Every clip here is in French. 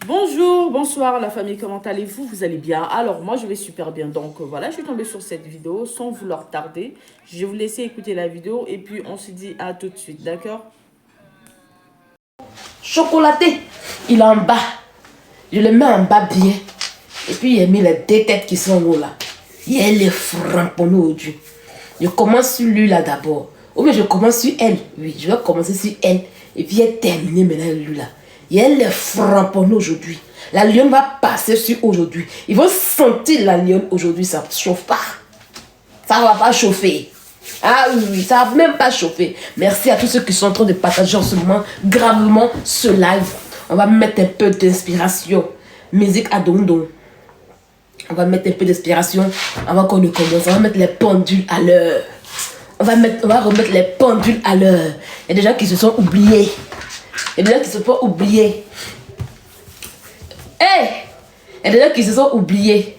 Bonjour, bonsoir la famille, comment allez-vous? Vous allez bien? Alors moi je vais super bien, donc voilà, je suis tombée sur cette vidéo sans vouloir tarder. Je vais vous laisser écouter la vidéo et puis on se dit à tout de suite, d'accord? Chocolaté, il est en bas. Je le mets en bas bien. Et puis il a mis les deux têtes qui sont en haut là. Il y a les frapponnés aujourd'hui. Je commence sur lui là d'abord. Ou bien je commence sur elle. Oui, je vais commencer sur elle. Et puis elle terminer maintenant lui là. Il y a les frapponnés aujourd'hui. La lionne va passer sur aujourd'hui. Ils vont sentir la lionne aujourd'hui. Ça ne chauffe pas. Ça ne va pas chauffer. Ah oui, ça va même pas chauffer. Merci à tous ceux qui sont en train de partager en ce moment gravement ce live. On va mettre un peu d'inspiration. Musique à dondon. On va mettre un peu d'inspiration avant qu'on ne commence. On va mettre les pendules à l'heure. On va remettre les pendules à l'heure. Il y a des gens qui se sont oubliés. Il y a des gens qui se sont oubliés. Hey! Il y a des gens qui se sont oubliés.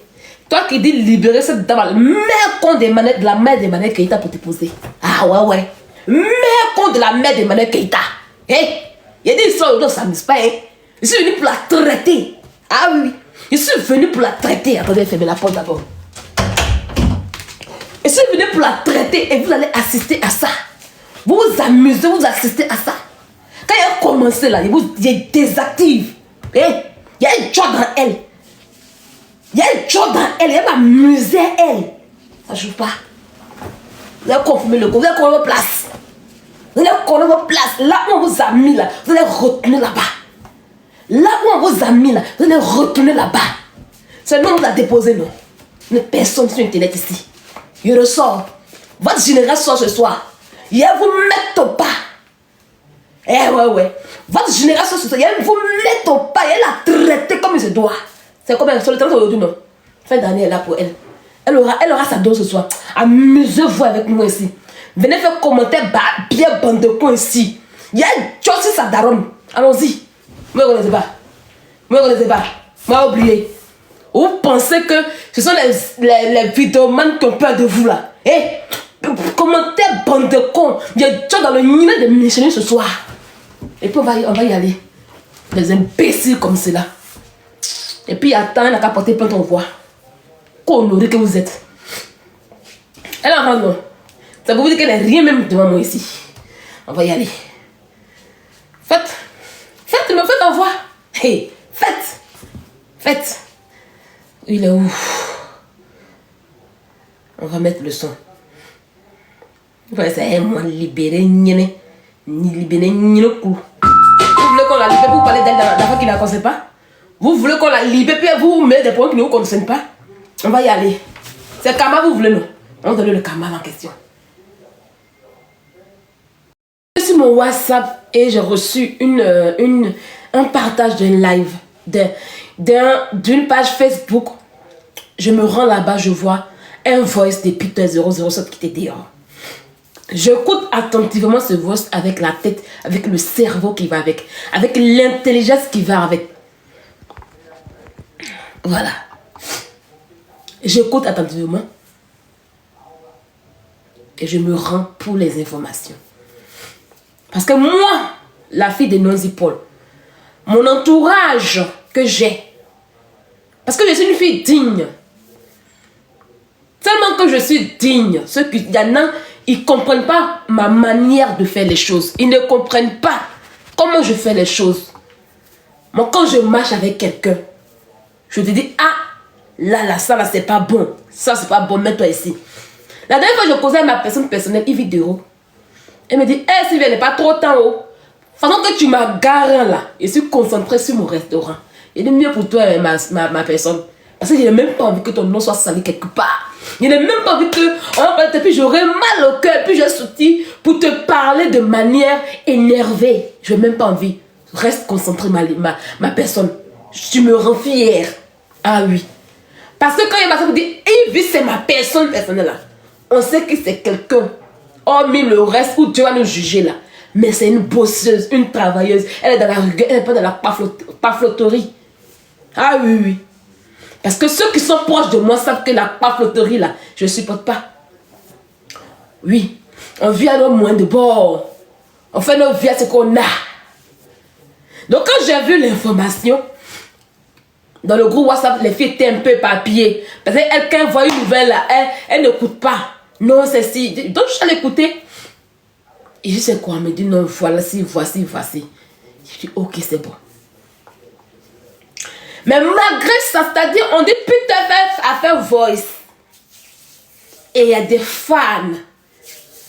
Toi qui dis libérer cette dame, mets compte des manettes, de la mère des manettes Keïta pour te poser. Ah ouais. Mets compte de la mère des manettes Keïta. Hey! Il y a des histoires où on ne s'amuse pas. Hein? Je suis venu pour la traiter. Ah oui. Je suis venu pour la traiter. Attendez, fermez la porte d'abord. Je suis venu pour la traiter et vous allez assister à ça. Vous vous amusez, vous assistez à ça. Quand elle a commencé là, il vous désactive. Hey, il y a un job dans elle. Il y a un job dans elle. Elle va m'amuser elle. Ça ne joue pas. Vous allez confirmer le coup. Vous allez connaître votre place. Vous allez connaître votre place. Là où on vous a mis là, vous allez retourner là-bas. Là où on vous a mis là, vous allez retourner là-bas. C'est nous on vous a déposé, non? Une personne sur internet ici. Je ressors. Votre génération ce soir. Il y a vous mettre au pas. Eh ouais. Votre génération ce soir, il y a vous mettre au pas. Elle a traité comme il se doit. C'est comme elle, sur le temps aujourd'hui, non? Fin d'année, elle est là pour elle. Elle aura sa dose ce soir. Amusez-vous avec moi ici. Venez faire commentaire bien bande de coins ici. Il y a Josie Sadaron. Allons-y. Moi, je ne connaissez pas. Moi, je ne connaissez pas. Moi, oublié. Vous pensez que ce sont les vidéomans qui ont peur de vous là? Eh? Commentaire bande de cons. Il y a Josie dans le nid de Michel ce soir. Et puis, on va y aller. Les imbéciles comme cela. Et puis, attends, elle n'a qu'à porter plainte, on voit. Qu'honoré que vous êtes. Elle en rentre, non? Ça veut vous dire qu'elle n'est rien même devant moi ici. On va y aller. Faites, envoi. Hey, faites. Il est où? On va mettre le son. Voilà, c'est moi libérer ni libérer ni le coup. Vous voulez qu'on la libère pour parler d'elle la fois qui ne la connaît pas? Vous voulez qu'on la libère puis vous mettez des points qui ne vous concernent pas? On va y aller. C'est Kama vous voulez, non? On donne le Kama en question. Je suis sur mon WhatsApp et j'ai reçu un partage d'un live d'une page Facebook. Je me rends là-bas, je vois un voice de Peter 007 qui était dehors. J'écoute attentivement ce voice avec la tête, avec le cerveau qui va avec l'intelligence qui va avec. Voilà. J'écoute attentivement et je me rends pour les informations. Parce que moi, la fille de Nonzi Paul, mon entourage que j'ai, parce que je suis une fille digne, tellement que je suis digne, ceux qui y en a, ils ne comprennent pas ma manière de faire les choses. Ils ne comprennent pas comment je fais les choses. Moi, quand je marche avec quelqu'un, je te dis, ah, là, ça, là, c'est pas bon. Ça, c'est pas bon, mets-toi ici. La dernière fois, je causais à ma personne personnelle, Yves Dero. Elle me dit, hey, Sylvia, n'est pas trop temps, oh. Façon que tu m'as garé là, je suis concentrée sur mon restaurant. Il est mieux pour toi, ma personne. Parce que je n'ai même pas envie que ton nom soit sali quelque part. Je n'ai même pas envie que... Et puis j'aurais mal au cœur, puis je sorti pour te parler de manière énervée. Je n'ai même pas envie. Reste concentré, ma personne. Tu me rends fière. Ah oui. Parce que quand il m'a dit, Yves, c'est ma personne personnelle là. On sait que c'est quelqu'un. Hormis le reste où Dieu va nous juger là. Mais c'est une bosseuse, une travailleuse. Elle est dans la rigueur, elle n'est pas dans la pafloterie. Ah oui. Parce que ceux qui sont proches de moi savent que la pafloterie là, je ne supporte pas. Oui. On vit alors moins de bord. On fait nos vies à ce qu'on a. Donc quand j'ai vu l'information, dans le groupe WhatsApp, les filles étaient un peu éparpillées. Parce qu'elle, quand elle voit une nouvelle là, elle n'écoute pas. Non, c'est si. Donc je suis allée écouter. Et je sais quoi, elle me dit non, voilà, si, voici. Je dis ok, c'est bon. Mais malgré ça, c'est-à-dire, on dit Peter a fait voice. Et il y a des fans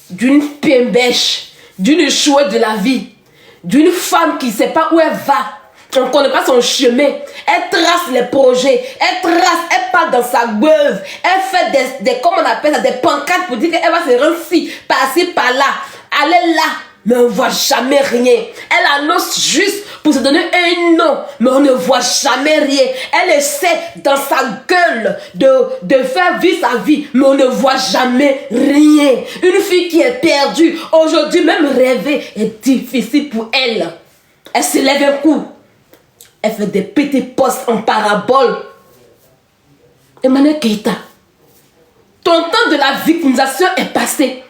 d'une pembèche, d'une chouette de la vie, d'une femme qui ne sait pas où elle va. On ne connaît pas son chemin. Elle trace les projets. Elle part dans sa gueule. Elle fait des comment on appelle ça, des pancartes pour dire qu'elle va se rendre ci, par-ci, par-là. Elle est là, mais on ne voit jamais rien. Elle annonce juste pour se donner un nom, mais on ne voit jamais rien. Elle essaie dans sa gueule de faire vivre sa vie, mais on ne voit jamais rien. Une fille qui est perdue, aujourd'hui même rêver est difficile pour elle. Elle se lève un coup. Elle fait des petits postes en parabole. Emmanuel Keïta, ton temps de la victimisation est passé.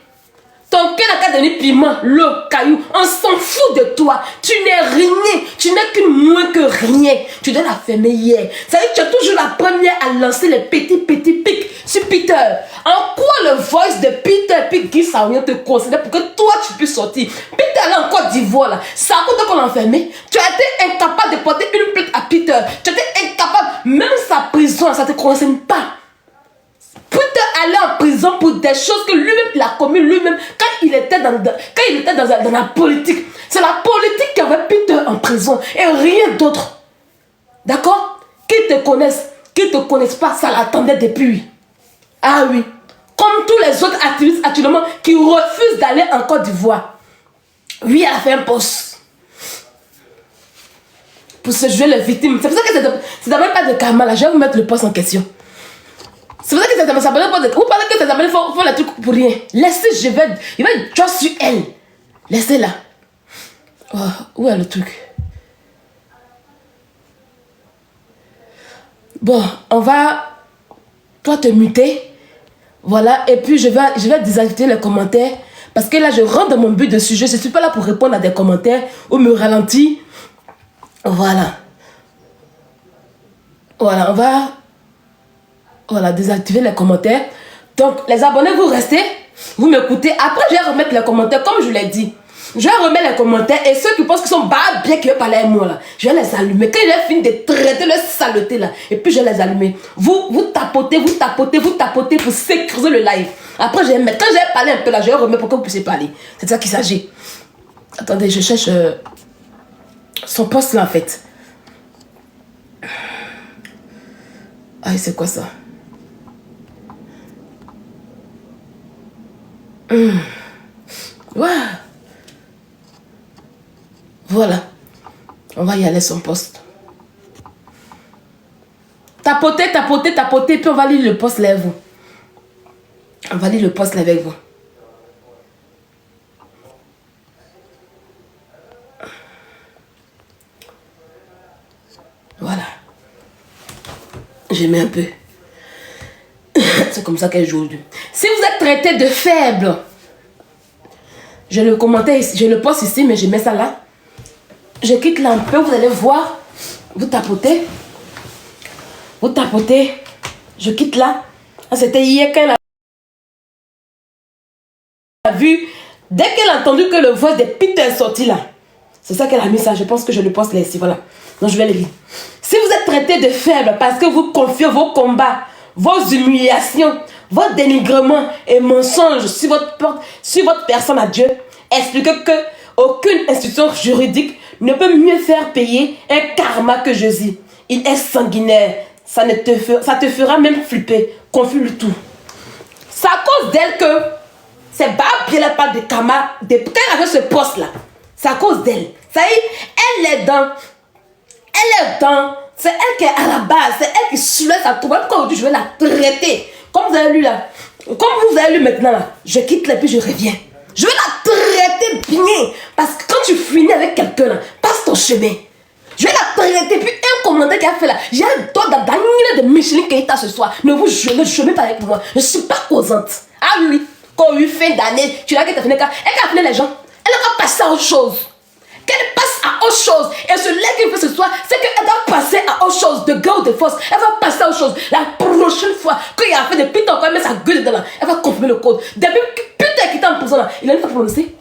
Ton cœur n'a qu'à donner piment, l'eau, caillou. On s'en fout de toi. Tu n'es rien. Tu n'es qu'une moins que rien. Tu dois la fermer hier. Ça veut dire que tu es toujours la première à lancer les petits pics sur Peter. En quoi le voice de Peter puis Guy Saounian te considère pour que toi tu puisses sortir? Peter là en Côte d'Ivoire là. C'est à cause qu'on l'a enfermé. Tu as été incapable de porter une plainte à Peter. Tu as été incapable. Même sa prison, ça ne te concerne pas. Peter allait en prison pour des choses que lui-même il a commis lui-même quand il était dans la politique. C'est la politique qui avait Peter en prison et rien d'autre. D'accord? Qu'ils te connaissent, qu'ils ne te connaissent pas, ça l'attendait depuis. Ah oui. Comme tous les autres activistes actuellement qui refusent d'aller en Côte d'Ivoire. Oui, elle a fait un poste pour se jouer les victimes. C'est pour ça que c'est d'abord pas de karma là. Je vais vous mettre le poste en question. C'est pour ça que ça s'appelle pas de... Vous parlez que ça s'appelle font les trucs pour rien. Laissez, il va jouer sur elle. Laissez-la. Oh, où est le truc? Bon, on va... Toi te muter. Voilà, et puis je vais désactiver les commentaires. Parce que là, je rentre dans mon but de sujet. Je ne suis pas là pour répondre à des commentaires ou me ralentir. Voilà. Voilà, on va... Voilà, désactiver les commentaires. Donc, les abonnés, vous restez, vous m'écoutez. Après, je vais remettre les commentaires, comme je l'ai dit. Je vais remettre les commentaires. Et ceux qui pensent qu'ils sont bien qui veulent parler avec moi, là, je vais les allumer. Quand j'ai fini de traiter leur saleté, là, et puis je vais les allumer. Vous tapotez pour sécuriser le live. Après, je vais mettre. Quand j'ai parlé un peu, là, je vais remettre pour que vous puissiez parler. C'est de ça qu'il s'agit. Attendez, je cherche son poste, là, en fait. Ah, c'est quoi ça? Ouais. Voilà. On va y aller son poste. Tapotez, puis on va lire le poste là avec vous. On va lire le poste là avec vous. Voilà. Je mets un peu. C'est comme ça qu'elle joue. Si vous êtes traité de faible, je le commentais ici, je le poste ici, mais je mets ça là. Je quitte là un peu, vous allez voir. Vous tapotez. Je quitte là. C'était hier qu'elle a vu. Dès qu'elle a entendu que le voix de Peter est sorti là. C'est ça qu'elle a mis ça. Je pense que je le poste là ici. Voilà. Donc je vais le lire. Si vous êtes traité de faible parce que vous confiez vos combats, vos humiliations, vos dénigrements et mensonges sur votre personne à Dieu, expliquez que aucune institution juridique ne peut mieux faire payer un karma que Jésus. Il est sanguinaire. Ça te fera même flipper. Confus le tout. C'est à cause d'elle que c'est bien la part de karma. Quand elle avait ce poste là, c'est à cause d'elle. Ça y est, elle est dans. C'est elle qui est à la base. C'est elle qui soulève sa troupe. Pourquoi aujourd'hui je vais la traiter? Comme vous avez lu là. Comme vous avez lu maintenant là. Je quitte là puis je reviens. Je vais la traiter bien. Parce que quand tu finis avec quelqu'un là, passe ton chemin. Je vais la traiter. Puis un commentaire qui a fait là. J'ai un doigt dans la de Micheline Keïta ce soir. Ne vous jouez pas avec moi. Je ne suis pas causante. Ah oui. Quand on eu fin d'année, tu l'as qu'elle t'a fini. Elle a fini les gens. Elle va passer à autre chose. Qu'elle passe à autre chose. Et ce lait qu'il fait ce soir, c'est qu'elle va passer à autre chose. De gueule de force. Elle va passer à autre chose. La prochaine fois qu'il a fait des putains, quand elle met sa gueule dedans là, elle va confirmer le code. Depuis putain qui était en prison là, il a pas prononcé.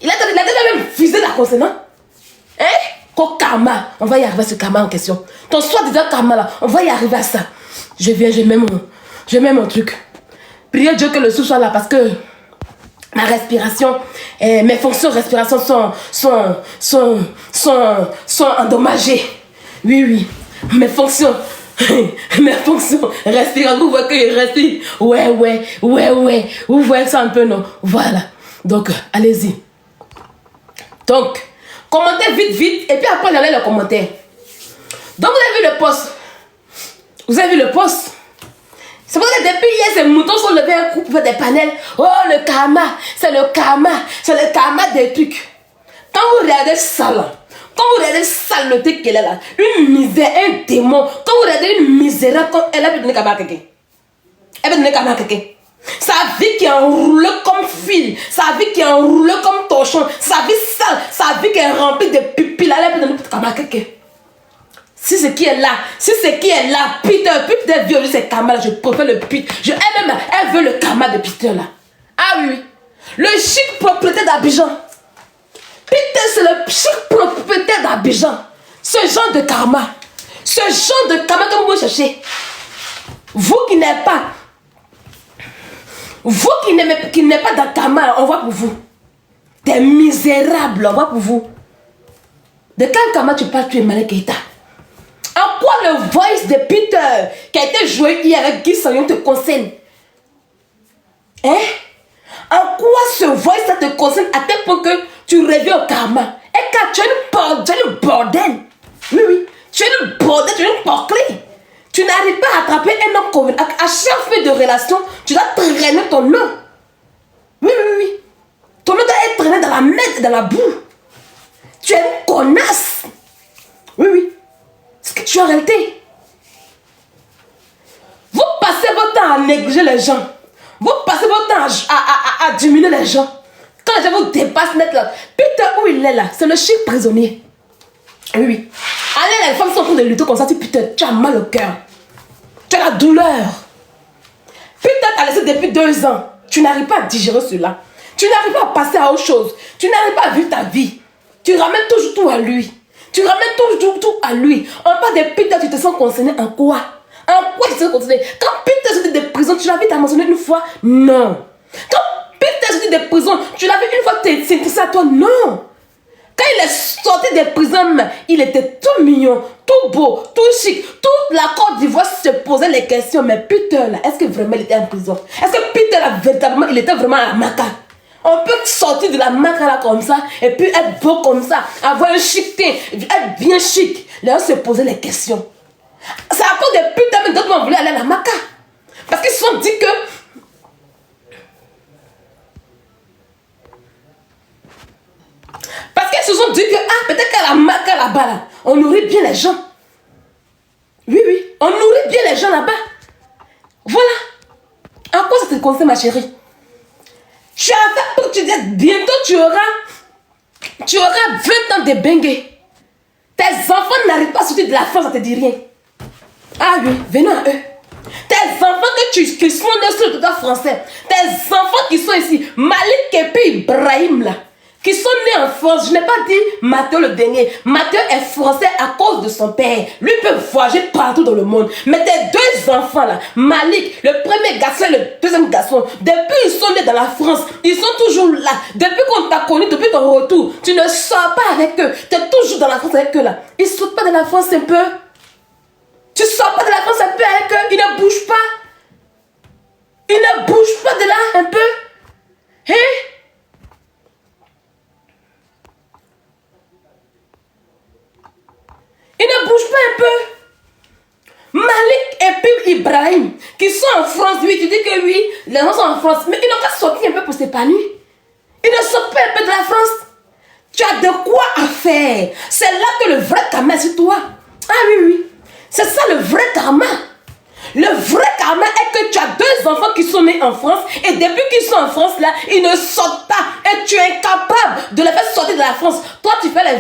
Il a déjà même visé la consonance. Hein? Qu'au karma, on va y arriver à ce karma en question. Ton soi-disant karma là, on va y arriver à ça. Je viens, je mets mon truc. Priez Dieu que le sou soit là parce que ma respiration, mes fonctions de respiration sont endommagées. Oui. Mes fonctions respirent. Vous voyez que je respire. Ouais. Vous voyez ça un peu, non? Voilà. Donc, allez-y. Donc, commentez vite. Et puis après, j'allais le commentaire. Donc, vous avez vu le post. C'est pour ça que depuis hier, ces moutons sont levés un coup pour faire des panels. Oh, le karma. C'est le karma des trucs. Quand vous regardez ça là, quand vous regardez saleté qu'elle est là, une misère, un démon, quand vous regardez une misère, elle peut donner karma à quelqu'un. Sa vie qui est enroulée comme fil, sa vie qui est enroulée comme torchon, sa vie sale, sa vie qui est remplie de pupilles, elle peut donner karma à quelqu'un. Si c'est qui est là, Peter viole ce karma là, je préfère le Peter. Elle veut le karma de Peter là. Ah oui. Le chic propriétaire d'Abidjan. Peter c'est le chic propriétaire d'Abidjan. Ce genre de karma que vous cherchez. Vous qui n'êtes pas dans le karma, on voit pour vous. Des misérables, on voit pour vous. De quel karma tu parles, tu es Malek Keïta? En quoi le voice de Peter qui a été joué hier avec Guy Sagnon te concerne? Hein? En quoi ce voice ça te concerne à tel point que tu reviens au karma? Et quand tu es une bordel. Oui. Tu es une bordel, tu es une porclée. Tu n'arrives pas à attraper un homme convenu. À chaque fin de relation, tu dois traîner ton nom. Oui. Ton nom doit être traîné dans la merde, dans la boue. Tu es une connasse. Oui. Ce que tu es en réalité. Vous passez votre temps à négliger les gens. Vous passez votre temps à diminuer les gens. Quand les gens vous dépassent net là. Peter où il est là, c'est le chic prisonnier. Oui. Allez, les femmes sont en train de lutter comme ça. Peter, tu as mal au cœur. Tu as la douleur. Peter t'a laissé depuis 2 ans. Tu n'arrives pas à digérer cela. Tu n'arrives pas à passer à autre chose. Tu n'arrives pas à vivre ta vie. Tu ramènes toujours tout à lui. Tout à lui. On parle de Peter, tu te sens concerné en quoi? En quoi tu te sens concerné? Quand Peter sorti de prison, tu l'avais mentionné une fois? Non. Quand Peter sorti de prison, tu l'avais une fois senti ça à toi? Non. Quand il est sorti de prison, il était tout mignon, tout beau, tout chic. Toute la Côte d'Ivoire se posait les questions. Mais Peter, là, est-ce que vraiment il était en prison? Est-ce que Peter, là, véritablement, il était vraiment à la maca? On peut sortir de la maca là comme ça et puis être beau comme ça, avoir un chic teint, être bien chic. Les gens se posaient les questions. C'est à cause de Peter, mais d'autres m'ont voulu aller à la maca. Parce qu'ils se sont dit que peut-être qu'à la maca là-bas, là, on nourrit bien les gens. Oui, on nourrit bien les gens là-bas. Voilà. En quoi ça te concerne, ma chérie? Tu as fait pour que tu dises, bientôt tu auras 20 ans de bengue. Tes enfants n'arrivent pas à sortir de la France, ça te dit rien. Ah oui, venons à eux. Tes enfants qui sont nés sur le territoire français, tes enfants qui sont ici, Malik et puis Ibrahim là, qui sont nés en France. Je n'ai pas dit Mathieu le dernier. Mathieu est français à cause de son père. Lui peut voyager partout dans le monde. Mais tes 2 enfants là, Malik, le premier garçon et le deuxième garçon, depuis ils sont nés dans la France, ils sont toujours là. Depuis qu'on t'a connu, depuis ton retour, tu ne sors pas avec eux. Tu es toujours dans la France avec eux là. Ils ne sortent pas de la France un peu. Tu ne sors pas de la France un peu avec eux. Ils ne bougent pas. Ils ne bougent pas de là un peu. Hein? Ils ne bougent pas un peu. Malik et puis Ibrahim, qui sont en France, oui, tu dis que oui, les gens sont en France, mais ils n'ont pas sorti un peu pour s'épanouir. Ils ne sortent pas un peu de la France. Tu as de quoi à faire. C'est là que le vrai karma est sur toi. Ah oui. C'est ça le vrai karma. Le vrai karma est que tu as 2 enfants qui sont nés en France et depuis qu'ils sont en France là, ils ne sortent pas et tu es incapable de les faire sortir de la France. Toi tu fais les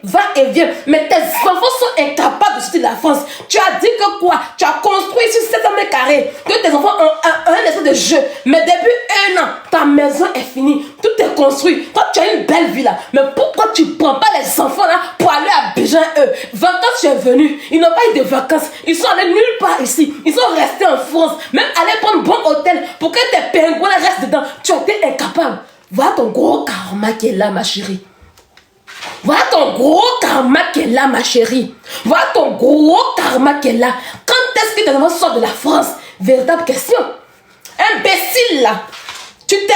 va-et-vient, mais tes enfants sont incapables de sortir de la France. Tu as dit que quoi? Tu as construit sur 700 mètres carrés, que tes enfants ont un espèce de jeu, mais depuis 1 an, ta maison est finie, tout est construit. Toi tu as une belle vie là, mais pourquoi tu prends pas les enfants là pour aller à Abidjan eux? Vacances tu es venu, ils n'ont pas eu de vacances, ils sont allés nulle part ici, ils sont restés en France, même aller prendre un bon hôtel pour que tes pingouins restent dedans. Tu as été incapable. Voilà ton gros karma qui est là, ma chérie. Voilà ton gros karma qui est là, ma chérie. Voilà ton gros karma qui est là. Quand est-ce que tes enfants sortent de la France? Véritable question. Imbécile là. Tu t'es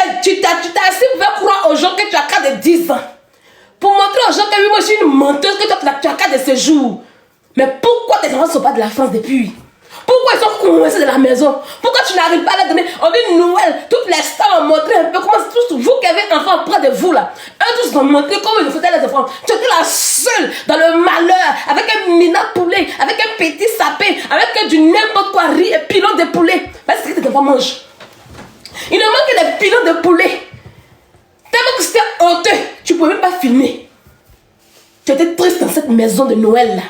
assis pour faire croire aux gens que tu as qu'à de 10 ans. Pour montrer aux gens que oui, moi je suis une menteuse, que toi tu as qu'à de séjour. Mais pourquoi tes enfants ne sont pas de la France depuis? Pourquoi ils sont coincés de la maison? Pourquoi tu n'arrives pas à leur donner? On dit Noël, toutes les stars ont montré un peu comment tous vous qui avez un enfant près de vous là. Eux tous ont montré comment ils faisaient les enfants. Tu étais la seule dans le malheur, avec un mina poulet, avec un petit sapin, avec du n'importe quoi, riz et pilon de poulet. Parce que tes enfants mangent. Il ne manque des pilons de poulet. Tellement que c'était honteux, tu ne pouvais même pas filmer. Tu étais triste dans cette maison de Noël là.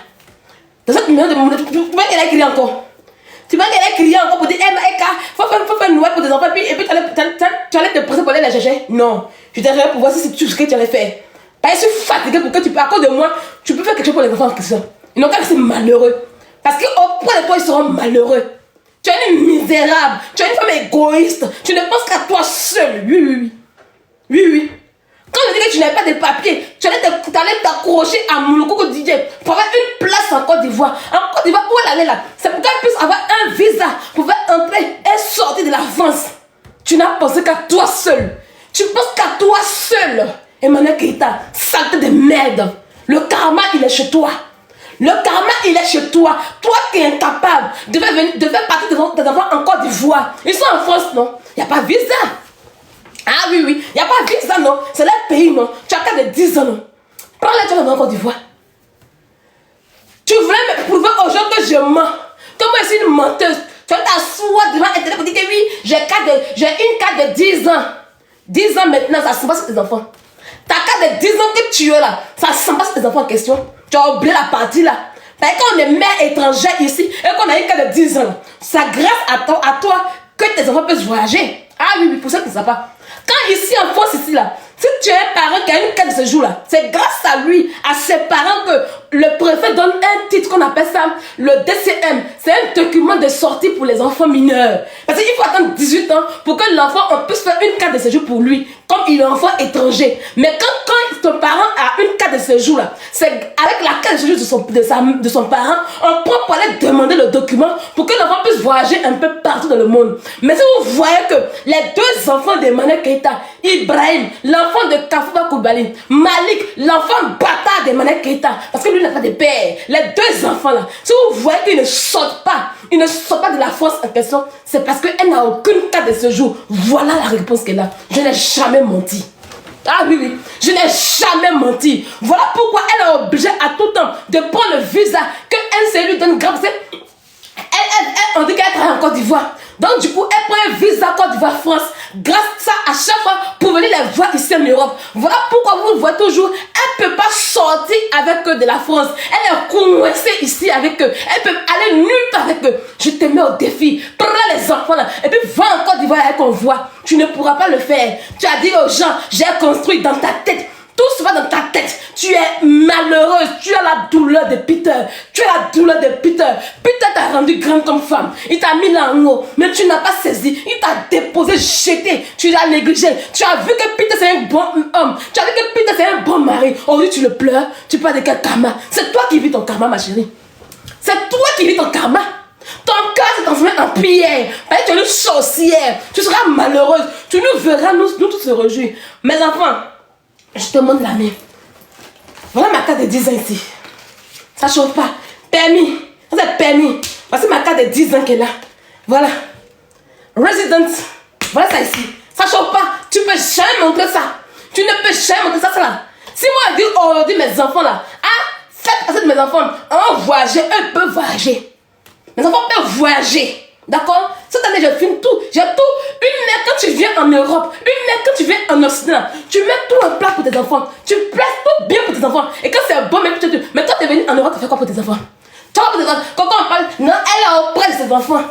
Dans cette maison de Noël, tu vois qu'elle a crié encore. Tu vois qu'elle a crié encore pour dire, faut faire Noël pour tes enfants, et puis tu allais te presser pour aller la chercher. Non, je t'ai rien pour voir si c'est tout ce que tu allais faire. Pas je suis fatiguée pour que tu peux, à cause de moi, tu peux faire quelque chose pour les enfants qui sont. Ils n'ont qu'à rester malheureux. Parce qu'auprès de toi, ils seront malheureux. Tu es une misérable, tu es une femme égoïste, tu ne penses qu'à toi seule. Oui. Quand je dis que tu n'avais pas de papier, tu allais t'accrocher à Mouloukou DJ pour avoir une place en Côte d'Ivoire. En Côte d'Ivoire, où elle allait là? C'est pour qu'elle puisse avoir un visa pour faire entrer et sortir de la France. Tu n'as pensé qu'à toi seul. Tu penses qu'à toi seul. Emmanuel Keïta, saleté de merde. Le karma, il est chez toi. Le karma, il est chez toi. Toi qui es incapable de faire partie de tes enfants en Côte d'Ivoire. Ils sont en France, non? Il n'y a pas de visa. Ah oui, il n'y a pas de visa, non. C'est leur pays, non. Tu as qu'à de 10 ans, non. Prends-les, tu vas en Côte d'Ivoire. Tu voulais me prouver aux gens que je mens. Que moi, je suis une menteuse. Tu vas t'asseoir devant Internet pour dire que oui, j'ai une carte de 10 ans. 10 ans maintenant, ça se passe sur tes enfants. Ta carte de 10 ans que tu es là, ça se passe sur tes enfants en question. Tu as oublié la partie là. Parce que quand on est mère étrangère ici et qu'on a une carte de 10 ans, c'est grâce à toi que tes enfants peuvent voyager. Ah oui, pour ça que ça ne pas. Quand ici en France, ici là, si tu es un parent qui a une carte de séjour là, c'est grâce à lui, à ses parents que le préfet donne un titre qu'on appelle ça le DCM. C'est un document de sortie pour les enfants mineurs. Parce qu'il faut attendre 18 ans pour que l'enfant on puisse faire une carte de séjour pour lui, comme il est enfant étranger. Mais quand ton parent a une carte de séjour là, c'est avec la carte de séjour de son parent, on prend pour aller demander le document pour que l'enfant puisse voyager un peu partout dans le monde. Mais si vous voyez que les 2 enfants d'Emmanuel Keïta, Ibrahim, l'enfant de Kafouba Koulibaly, Malik, l'enfant bâtard d'Emmanuel Keïta, parce que lui n'a pas de père, les 2 enfants là, si vous voyez qu'ils ne sortent pas, de la France en question, c'est parce qu'elle n'a aucune carte de séjour. Voilà la réponse qu'elle a. Je n'ai jamais menti. Ah oui, je n'ai jamais menti. Voilà pourquoi elle est obligée à tout temps de prendre le visa que NCA lui donne grâce. On dit qu'elle travaille en Côte d'Ivoire. Donc du coup, elle prend un visa Côte d'Ivoire-France grâce à ça à chaque fois pour venir les voir ici en Europe. Voilà pourquoi vous le voyez toujours. Elle ne peut pas sortir avec eux de la France. Elle est coincée ici avec eux. Elle peut aller nulle part avec eux. Je te mets au défi. Prends les enfants là et puis va en Côte d'Ivoire avec qu'on voit. Tu ne pourras pas le faire. Tu as dit aux gens, j'ai construit dans ta tête. Tout se va dans ta tête. Tu es malheureuse. Tu as la douleur de Peter. Peter t'a rendu grande comme femme. Il t'a mis là en haut. Mais tu n'as pas saisi. Il t'a déposé, jeté. Tu l'as négligé. Tu as vu que Peter c'est un bon homme. Tu as vu que Peter c'est un bon mari. Aujourd'hui tu le pleures. Tu parles de quel karma. C'est toi qui vis ton karma, ma chérie. C'est toi qui vis ton karma. Ton cœur s'est transformé en pierre. Tu es une sorcière. Tu seras malheureuse. Tu nous verras, nous tous se réjouir. Mes enfants, je te montre la mienne. Voilà ma carte de 10 ans ici. Ça chauffe pas. Permis. Ça c'est permis. Voici ma carte de 10 ans qu'elle a. Voilà. Resident. Voilà ça ici. Ça chauffe pas. Tu peux jamais montrer ça. Tu ne peux jamais montrer ça là. Si moi je dis aujourd'hui mes enfants là, faites passer de mes enfants, voyager, eux peuvent voyager. Mes enfants peuvent voyager. D'accord? Cette année, je filme tout. J'ai tout. Une mère, quand tu viens en Europe, une mère, quand tu viens en Occident, tu mets tout en place pour tes enfants. Tu places tout bien pour tes enfants. Et quand c'est bon, même mais toi, tu es venu en Europe, tu fais quoi pour tes enfants? Tu vois pour tes enfants? Quand on parle, non, elle est auprès de ses enfants.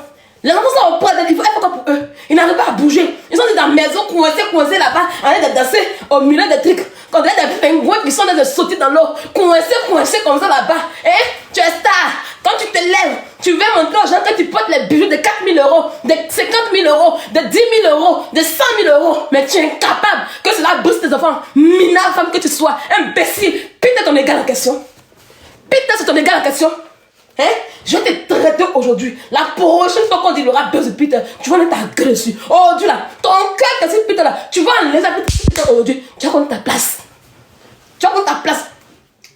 Les enfants sont auprès d'elle. Il faut faire quoi pour eux? Ils n'arrivent pas à bouger. Ils sont dans la maison, coincés là-bas, en train de danser au milieu des trucs. Quand il y a des pingouins qui sont en train de sauter dans l'eau, coincés comme ça là-bas. Et tu es star. Quand tu te lèves, tu veux montrer aux gens que tu portes les bijoux de 4 000 euros, de 50 000 euros, de 10 000 euros, de 100 000 euros. Mais tu es incapable que cela booste tes enfants. Minable femme que tu sois, imbécile. Putain ton égal en question. Putain c'est ton égal en question. Hein? Je vais te traiter aujourd'hui. La prochaine fois qu'on dit il aura besoin de Peter, tu vas mettre ta gueule dessus. Aujourd'hui là, ton cœur que Peter là, tu vas enlever Peter aujourd'hui. Tu vas connaître ta place. Tu vas connaître ta place.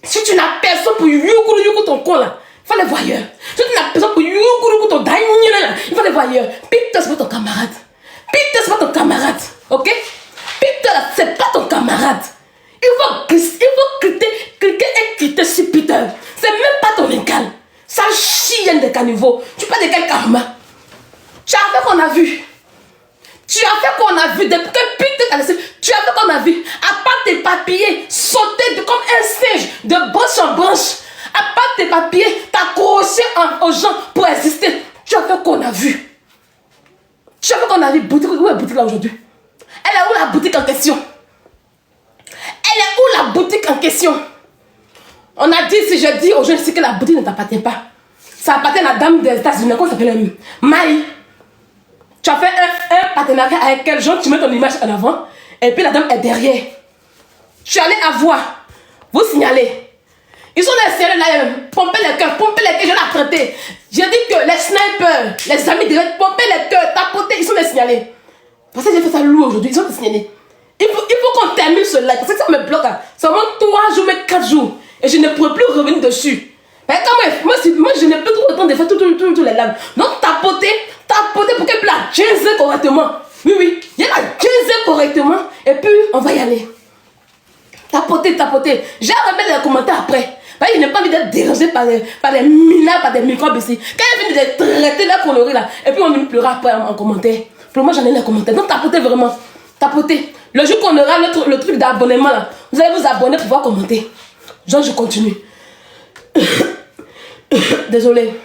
Si tu n'as personne pour youkou ton con là, il faut les voir ailleurs. Si tu n'as personne pour youkou ton daïne là, il faut les voir ailleurs. Peter c'est pas ton camarade. Peter c'est pas ton camarade. Ok? Peter c'est pas ton camarade. Il faut cliquer et quitter sur Peter. C'est même pas ton égal. Ça chienne de caniveau. Tu parles de quel karma? Tu as fait qu'on a vu. Tu as fait qu'on a vu. Depuis que Peter t'a laissé, tu as fait qu'on a vu. À part tes papiers, sauter comme un singe de branche en branche. À part tes papiers, t'accrocher aux gens pour exister. Tu as fait qu'on a vu. Tu as fait qu'on a vu. Boutique, où est la boutique là aujourd'hui? Elle est où la boutique en question? Elle est où la boutique en question? On a dit, si je dis aux gens ici que la boutique ne t'appartient pas, ça appartient à la dame des États-Unis. Comment ça s'appelle? Maï. Tu as fait un partenariat avec quel genre? Tu mets ton image en avant et puis la dame est derrière. Tu es allé à voir. Vous signalez. Ils sont des sérieux là, pomper les cœurs, je l'ai traité. J'ai dit que les snipers, les amis directs, pomper les cœurs, tapoter, ils sont des signalés. Parce que j'ai fait ça lourd aujourd'hui, ils sont des signalés. Il faut qu'on termine ce live, parce que ça me bloque. Ça manque 3 jours, mais 4 jours. Et je ne pourrai plus revenir dessus. Mais quand même, moi je n'ai plus trop le temps de faire tous les lives. Donc tapoter pour qu'elle puisse la jaser correctement. Oui, il y a la jaser correctement. Et puis, on va y aller. Tapoter. J'ai remis les commentaires après. Parce que je n'ai pas envie d'être dérangé par des minards, par des microbes ici. Quand elle vient de traiter la connerie là, et puis on me pleura après en commentaire. Pour moi, j'en ai les commentaires. Donc tapotez vraiment. Tapotez. Le jour qu'on aura le truc d'abonnement là, vous allez vous abonner pour pouvoir commenter. Genre, je continue. Désolé.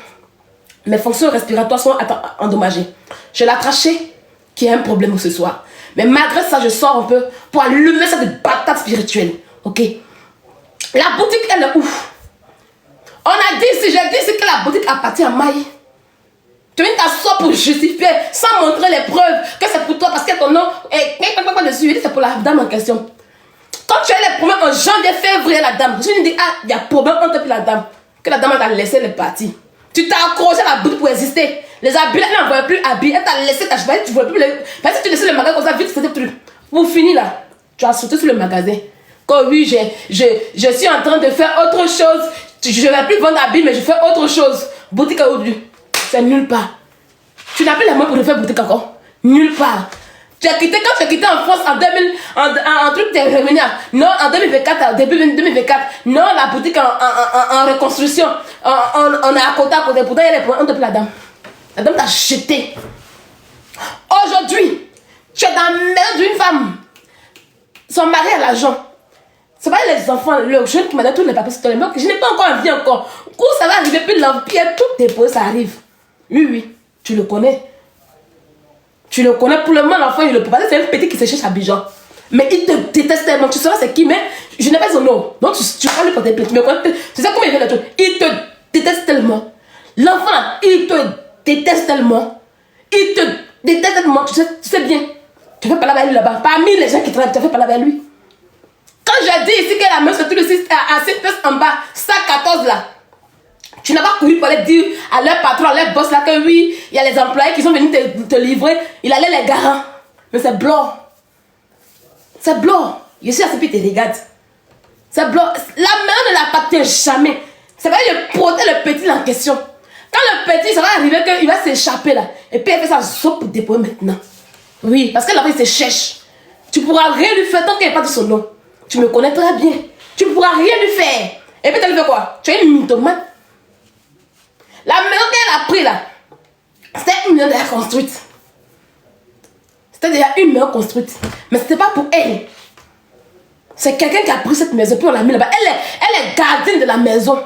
Mes fonctions respiratoires sont endommagées. J'ai la trachée qui a un problème ce soir. Mais malgré ça, je sors un peu pour allumer cette patate spirituelle. Ok? La boutique, elle est où? On a dit, si j'ai dit, c'est que la boutique appartient à Maï. Tu viens t'asseoir pour justifier, sans montrer les preuves, que c'est pour toi, parce que ton nom est dessus. C'est pour la dame en question. Quand tu as les problèmes en janvier, février, la dame, je me dis, ah, il y a problème entre toi et la dame. Que la dame t'a laissé les parties. Tu t'as accroché à la boutique pour exister. Les habits, elle n'en voulait plus habiller. Elle t'a laissé ta chemise, tu ne voulais plus les. Parce que tu laissais le magasin comme ça, vite, c'était truc. Pour finir là, tu as sauté sur le magasin. Quand oui, je suis en train de faire autre chose. Je ne vais plus vendre habits, mais je fais autre chose. Boutique à aujourd'hui. C'est nulle part. Tu n'as plus la main pour le faire boutique encore. Nulle part. Tu as quitté, quand tu as quitté en France en 2000, en truc, tu es revenu. Non, en 2024, début 2024. Non, la boutique en reconstruction. On est à côté. Pourtant, il y a les problèmes de la dame. La dame t'a jeté. Aujourd'hui, tu es dans la maison d'une femme. Son mari a l'argent. C'est pas les enfants, le jeune qui m'a donné tous les papiers sur les mecs. Je n'ai pas encore envie encore. Où ça va arriver, puis l'empire, tout dépôt, ça arrive. Oui, tu le connais. Tu le connais, pour le moment, l'enfant, il le peut pas. C'est un petit qui se cherche à Bijan. Mais il te déteste tellement. Tu sauras c'est qui, mais je n'ai pas son nom. Donc tu vas lui porter plainte. Mais tu sais comment il fait le truc. Il te déteste tellement. L'enfant, il te déteste tellement. Il te déteste tellement. Tu sais bien. Tu fais parler avec lui là-bas. Parmi les gens qui travaillent, tu fais parler avec lui. Quand j'ai dit ici que la meuf se trouve à 6 places en bas, 114 là. Tu n'as pas couru pour aller dire à leur patron, à leur boss là que oui, il y a les employés qui sont venus te livrer. Il allait les garants. Mais c'est blanc. C'est blanc. Je suis assis puis te regarde. C'est blanc. La main ne l'appartient jamais. C'est vrai, je protège le petit en question. Quand le petit, ça va arriver qu'il va s'échapper là. Et puis il fait sa soupe pour déposer maintenant. Oui, parce que là-bas il se cherche. Tu ne pourras rien lui faire tant qu'il n'y a pas de son nom. Tu me connais très bien. Tu ne pourras rien lui faire. Et puis tu lui fais quoi? Tu es une mythomane. La maison qu'elle a pris là, c'était une maison déjà construite. C'était déjà une maison construite. Mais c'était pas pour elle. C'est quelqu'un qui a pris cette maison, puis on l'a mis là-bas. Elle est gardienne de la maison.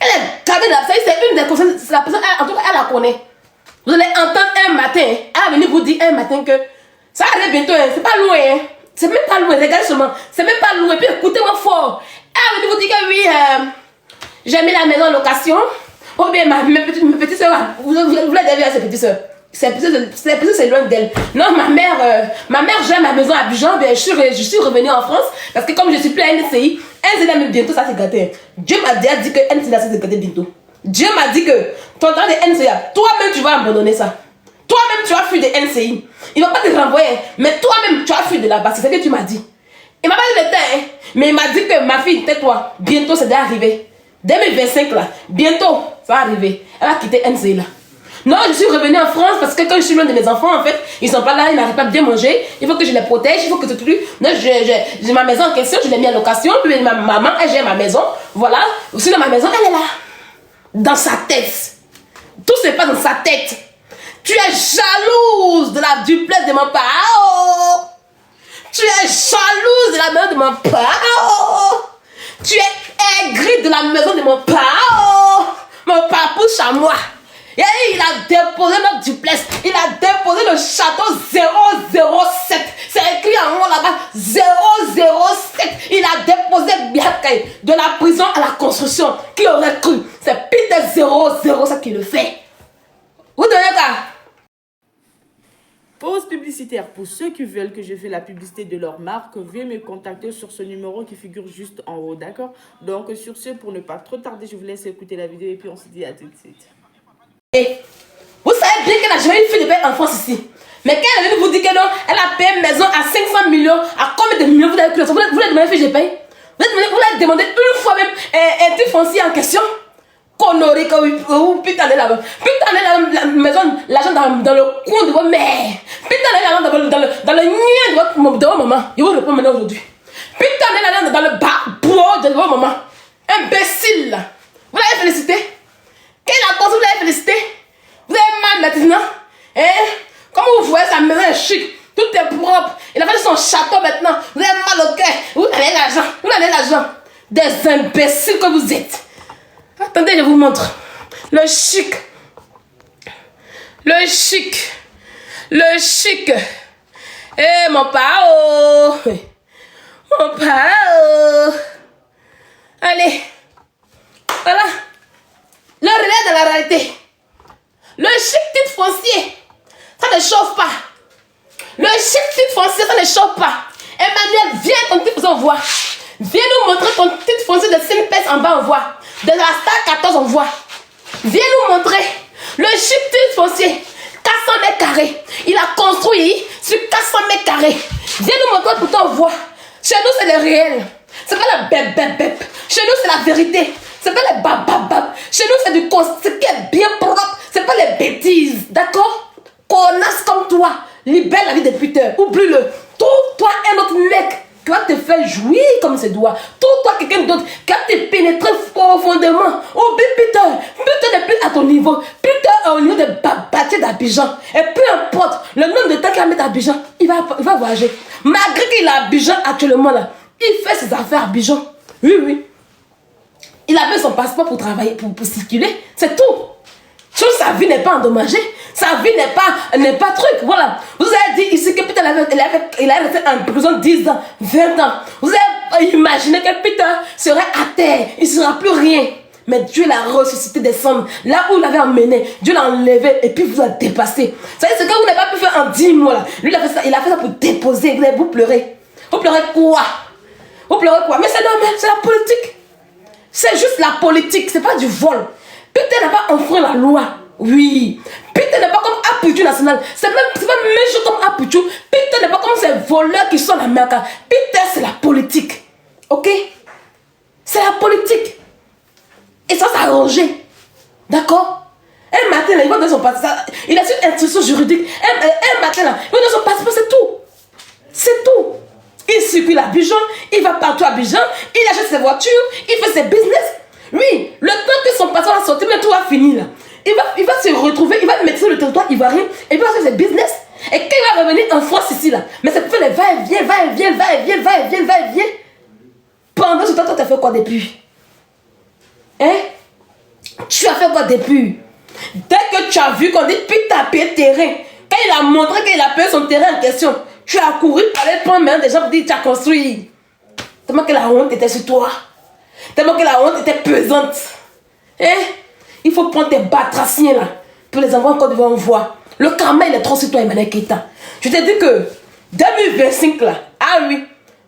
Elle est gardienne de la maison. C'est une des conseils. C'est la personne, en tout cas, elle la connaît. Vous allez entendre un matin, elle va venir vous dire un matin que ça arrive bientôt, hein, c'est pas loin. Hein. C'est même pas loin, regardez seulement. C'est même pas loin. Puis écoutez-moi fort. Elle va venir vous dire que oui, j'ai mis la maison en location. Ou bien mes petites soeurs, vous l'avez vu à ses petites soeurs. Ses petites soeurs, c'est loin d'elle. Non, ma mère gère ma maison à Abidjan. Ben, je suis revenue en France parce que comme je suis plus à NCI, NCI bientôt ça c'est gâté. Dieu m'a déjà dit que NCI ça c'est gâté bientôt. Dieu m'a dit que ton temps de NCI, toi-même tu vas abandonner ça. Toi-même tu vas fuir de NCI. Il ne va pas te renvoyer, mais toi-même tu vas fuir de là-bas. C'est ce que tu m'as dit. Il m'a pas dit le temps, hein, mais il m'a dit que ma fille, tais-toi, bientôt c'est déjà arrivé. 2025 là, bientôt ça va arriver. Elle va quitter NCI là. Non, je suis revenue en France parce que quand je suis loin de mes enfants, en fait, ils sont pas là, ils n'arrivent pas à bien manger. Il faut que je les protège, il faut que tout. Non, j'ai ma maison en question, je l'ai mis en location. Puis ma maman, elle gère ma maison. Voilà. Sinon, ma maison, elle est là. Dans sa tête. Tout se passe dans sa tête. Tu es jalouse de la duplesse de mon père. Tu es jalouse de la maison de mon père. Tu es aigrie de la maison de mon père. Mon père pousse à moi. Et il a déposé notre duplex. Il a déposé le château 007. C'est écrit en haut là-bas. 007. Il a déposé Biakaï de la prison à la construction. Qui aurait cru? C'est Peter 007 qui le fait. Vous donnez ça? Pause publicitaire. Pour ceux qui veulent que je fasse la publicité de leur marque, veuillez me contacter sur ce numéro qui figure juste en haut, d'accord? Donc sur ce, pour ne pas trop tarder, je vous laisse écouter la vidéo et puis on se dit à tout de suite. Et vous savez bien qu'elle n'a jamais eu fait de paix en France ici. Mais quand elle vous dit que non, elle a payé une maison à 500 millions, à combien de millions vous avez pris? Vous l'avez demandé fiche de paye? Vous l'avez demandé une fois même un titre foncier en question? Connerie, putain de là-bas. Putain de la maison, l'argent dans le coin de votre mère. Putain de l'argent dans le nid de votre maman. Je vous réponds maintenant aujourd'hui. Putain de l'argent dans le bas de votre maman. Imbécile. Vous l'avez félicité? Quelle a construit, vous l'avez félicité? Vous avez mal maintenant? Hein? Comment vous voyez sa maison est chic? Tout est propre. Il a fait son château maintenant. Vous avez mal au cœur. Vous avez l'argent. Vous avez l'argent. Des imbéciles que vous êtes. Attendez, je vous montre. Le chic. Le chic. Le chic. Eh, mon pao. Mon pao. Allez. Voilà. Le relais de la réalité. Le chic titre foncier, ça ne chauffe pas. Le chic titre foncier, ça ne chauffe pas. Emmanuel, viens ton titre foncier, on voit. Viens nous montrer ton titre foncier de Simpes en bas, on voit. De la Star 14, on voit. Viens nous montrer. Le chic titre foncier, 400 mètres carrés. Il a construit sur 400 mètres carrés. Viens nous montrer, pourtant on voit. Chez nous, c'est le réel. C'est pas le bep. Chez nous, c'est la vérité. C'est pas les bababab. Chez nous, c'est du ce qui est bien propre. C'est pas les bêtises. D'accord? Connasse comme toi. Libère la vie des putains. Oublie-le. Trouve-toi un autre mec qui va te faire jouir comme ses doigts. Trouve-toi quelqu'un d'autre qui va te pénétrer profondément. Oublie Peter. Peter n'est plus à ton niveau. Peter est au niveau des babatiers d'Abidjan. Et peu importe le nombre de temps qu'il va mettre à Abidjan, il va voyager. Malgré qu'il est à Abidjan actuellement là, il fait ses affaires à Abidjan. Oui. Il avait son passeport pour travailler, pour circuler. C'est tout. Sa vie n'est pas endommagée. Sa vie n'est pas truc. Voilà. Vous avez dit ici que Peter il a resté en prison 10 ans, 20 ans. Vous avez imaginé que Peter serait à terre. Il ne sera plus rien. Mais Dieu l'a ressuscité des cendres. Là où il l'avait emmené, Dieu l'a enlevé et puis vous a dépassé. Vous savez ce que vous n'avez pas pu faire en 10 mois là. Lui, il a fait ça pour déposer. Vous pleurez. Vous pleurez quoi? Vous pleurez quoi? Mais c'est normal, c'est la politique. C'est juste la politique, c'est pas du vol. Peter n'a pas enfreint la loi. Oui. Peter n'est pas comme Aputu national. C'est pas méchant comme Aputu. Peter n'est pas comme ces voleurs qui sont à Maka. Peter, c'est la politique. Ok? C'est la politique. Et ça s'est arrangé. D'accord? Un matin, là, il va dans son passeport. Il a une instruction juridique. Un matin, là, il va dans son passeport, c'est tout. C'est tout. Il circule à Abidjan, il va partout à Abidjan, il achète ses voitures, il fait ses business. Oui, le temps que son patron va sortir, mais tout va finir là. Il va se retrouver, il va mettre sur le territoire ivoirien et il va faire ses business. Et quand il va revenir en France ici là, mais c'est pour faire les va-et-vient, va-et-vient, va-et-vient, va-et-vient, va-et-vient. Pendant ce temps, toi, tu as fait quoi depuis? Hein? Tu as fait quoi depuis? Dès que tu as vu qu'on dit Peter a payé terrain, quand il a montré qu'il a payé son terrain en question, tu as couru par les plans des gens pour dire tu as construit. Tellement que la honte était sur toi. Tellement que la honte était pesante. Hein? Il faut prendre tes batraciens là pour les envoyer encore devant voir. Le karma il est trop sur toi, Emmanuel Keita. Je t'ai dit que 2025 là, ah oui,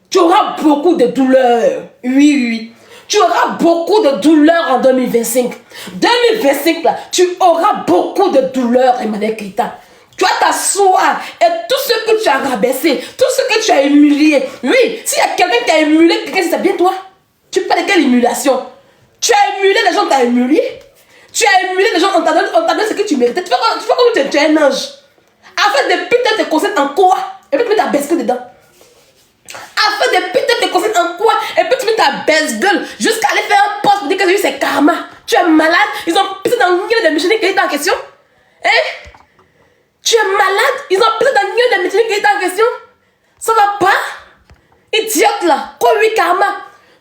tu auras beaucoup de douleurs. Oui. Tu auras beaucoup de douleurs en 2025. 2025 là, tu auras beaucoup de douleurs, Emmanuel Keita. Tu vas t'asseoir et tout ce que tu as rabaissé, tout ce que tu as humilié. Oui, s'il y a quelqu'un qui a humilié quelqu'un, c'est bien toi. Tu parles de quelle humiliation? Tu as humilié les gens, t'as humilié. Tu as humilié les gens, on t'a donné ce que tu méritais. Tu fais comme tu es un ange. Afin de putain te conseiller en quoi? Et puis tu mets ta baisse dedans. Afin de putain te conseiller en quoi? Et puis tu mets ta baisse gueule jusqu'à aller faire un poste pour dire que j'ai eu c'est karma. Tu es malade. Ils ont pissé dans le gueule de Micheline qui est en question. Hein? Tu es malade. Ils ont pissé dans le gueule de Micheline qui est en question. Ça va pas? Idiote là. Quoi oui karma?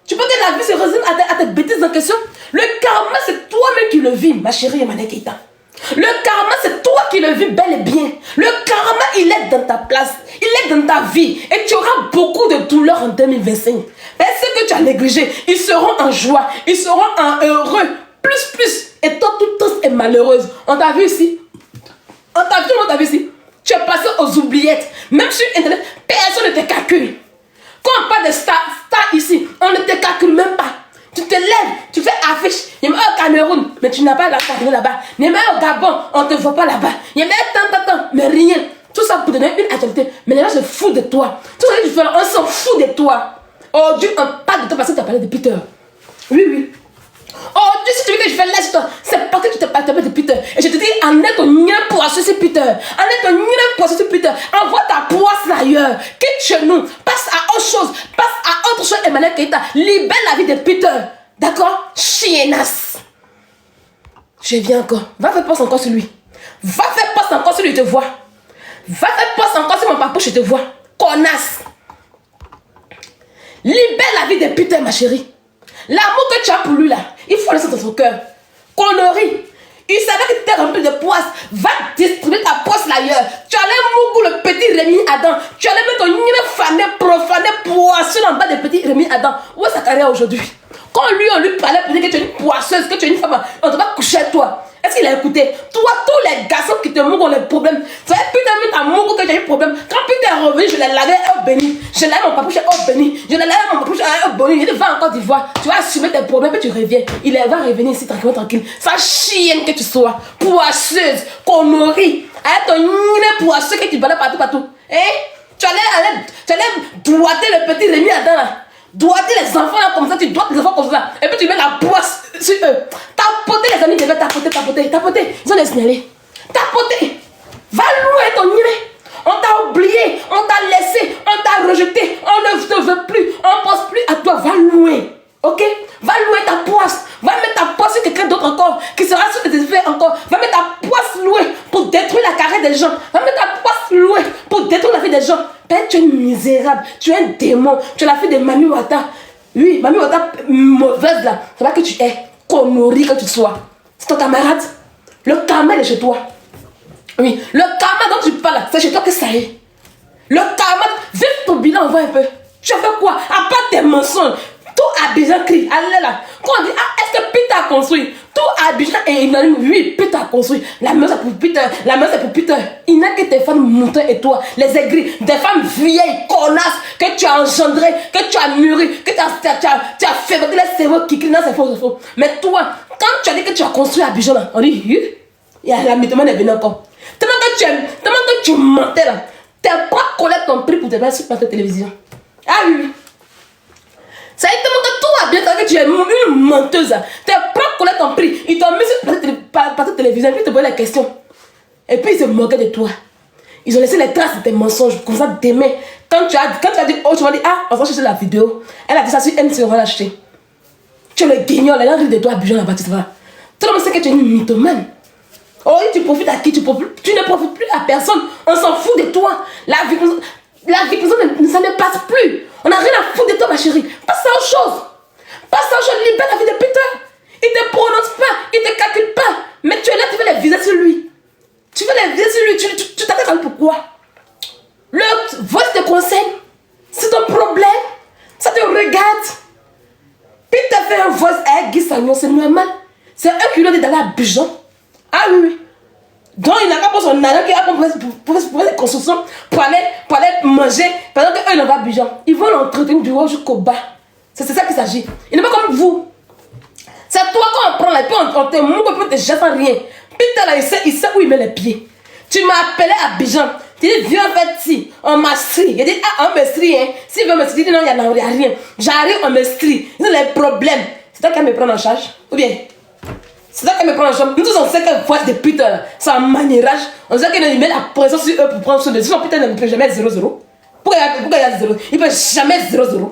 Tu peux que la vie se résume à tes bêtises en question. Le karma, c'est toi-même qui le vis, ma chérie Emmanuel Keita. Le karma, c'est toi qui le vis bel et bien. Le karma, il est dans ta place. Il est dans ta vie. Et tu auras beaucoup de douleurs en 2025. Et ceux que tu as négligés, ils seront en joie. Ils seront en heureux. Plus. Et toi, toute est malheureuse. On t'a vu ici? On t'a vu ici? Tu es passé aux oubliettes. Même sur Internet, personne ne te calcule. Quand on parle de star ici, on ne te calcule même pas. Tu te lèves, tu fais affiche. Il y a au Cameroun, mais tu n'as pas la carte là-bas. Il y a au Gabon, on ne te voit pas là-bas. Il y a tant, mais rien. Tout ça pour donner une actualité. Mais les gens se foutent de toi. Tout ce que tu fais là, on s'en fout de toi. Aujourd'hui, on parle de toi parce que tu as parlé de Peter. Oui. Aujourd'hui, si tu veux que je fais là sur toi, c'est parce que tu t'es parlé de Peter. Et je te dis, en est ton nien pour associer Peter. En est ton nien pour associer Peter. Envoie ta poisse ailleurs. Quitte chez nous. Passe à autre chose. Passe à autre chose, Emmanuel Keita. Libère la vie de Peter. D'accord? Chiennasse. Je viens encore. Va faire poste encore sur lui. Va faire poste encore sur lui, je te vois. Va faire poste encore sur mon papa, je te vois. Connasse. Libère la vie de Peter, ma chérie. L'amour que tu as pour lui là, il faut laisser dans son cœur. Connerie. Il savait que tu étais rempli de poisse. Va distribuer ta poisse ailleurs. Tu allais mougou le petit Rémi Adam. Tu allais mettre ton nid fané, profané, poisseux en bas de petit Rémi Adam. Où est sa carrière aujourd'hui? Quand on lui parlait pour dire que tu es une poisseuse, que tu es une femme, on ne va pas coucher avec toi. Est-ce qu'il a écouté? Toi, tous les garçons qui te mourent ont les problèmes. Tu sais, putain, mais t'as mouru que tu as eu problème. Quand putain est revenu, je l'ai lavé au béni. Je l'ai lavé mon papouche au béni. Je l'ai lavé mon papouche au béni. Il va encore d'Ivoire. Tu vas assumer tes problèmes, puis tu reviens. Il va revenir ici tranquille. Ça chienne que tu sois. Poisseuse, connerie. Avec ton nid poisseux que tu balais partout. Eh? Tu allais doigter le petit Rémi Adam là. Doigter les enfants là comme ça, tu doigtes les enfants comme ça. Et puis tu mets la poisse sur eux. Tapoter les amis, tapoter. Ils ont les signalés. Tapoter. Va louer ton nid. On t'a oublié, on t'a laissé, on t'a rejeté, on ne te veut plus, on ne pense plus à toi. Va louer. Ok? Va louer ta poisse. Va mettre ta poisse sur quelqu'un d'autre encore, qui sera sur tes effets encore. Va mettre ta poisse louée pour détruire la carrière des gens. Va mettre ta poisse louée pour détruire la vie des gens. Père, tu es misérable, tu es un démon. Tu es la fille de Mami Wata. Oui, Mami Wata mauvaise là. C'est là que tu es. Connerie que tu sois. C'est ton camarade. Le karma est chez toi. Oui, le karma dont tu parles, c'est chez toi que ça est. Le karma, viens ton bilan, on voit un peu. Tu as fait quoi? À part tes mensonges. Tout Abidjan crie, allez là. Quand on dit, est-ce que Peter a construit? Tout Abidjan est unanime, oui, Peter a construit. La maison c'est pour Peter, la maison c'est pour Peter. Il n'a que tes femmes montées et toi, les aigris, des femmes vieilles, connasses, que tu as engendrées, que tu as mûri, que tu as fait les cerveaux qui crient, non, c'est faux. Mais toi, quand tu as dit que tu as construit Abidjan là, on dit, il y a la mythomane est venue encore. Tellement que tu mentais là, tes propres collègues t'ont pris pour te mettre sur la télévision. Ah oui. Ça veut dire que tout a bien que tu es une menteuse. Tes propres collègues t'ont pris. Ils t'ont mis sur la télévision. Et puis ils te posaient la question. Et puis ils se moquaient de toi. Ils ont laissé les traces de tes mensonges. Comme ça, demain, quand tu as dit, oh, tu m'as dit, on va chercher la vidéo. Elle a dit ça sur MC, on va l'acheter. Tu Tu es le guignol, les gens rient de toi, Abidjan là-bas, tu sais pas. Tout le monde sait que tu es une mythomane. Oh, tu profites à qui? Tu ne profites plus à personne. On s'en fout de toi. La vie ça ne passe plus. On n'a rien à foutre de toi, ma chérie. Passe à autre chose. Passe à autre chose. Libère la vie de Peter. Il ne te prononce pas. Il ne te calcule pas. Mais tu es là, tu veux les viser sur lui. Tu veux les viser sur lui. Tu t'attends à lui pourquoi? Le voice te conseille. C'est ton problème. Ça te regarde. Peter fait un voice avec Guy Sagnon. C'est normal. C'est eux qui lui ont dit d'aller à Abidjan. Ah oui, oui. Donc il n'a pas pour son argent qui a pour les constructions pour aller manger pendant qu'eux ils n'ont pas Abidjan. Ils vont l'entretenir du haut jusqu'au bas. C'est ça qu'il s'agit. Il n'est pas comme vous. C'est toi quand on prend la puis on te mouille et puis on te jette en rien. Peter là, il sait où il met les pieds. Tu m'as appelé à Abidjan. Tu dis viens en fait si on m'a strie. Il dit ah on me strie hein. Si veut me strie, il dit non il n'y a rien. J'arrive on me strie. Ils ont les problèmes. C'est toi qui vas me prendre en charge ou bien? C'est ça qui me prend en chambre. Nous tous on sait que voix de Peter, c'est un maniérage. On sait qu'il met la pression sur eux pour prendre soin de eux. Sinon Peter ne peut jamais 0-0. Pourquoi il y a 0? Il ne peut jamais 0-0.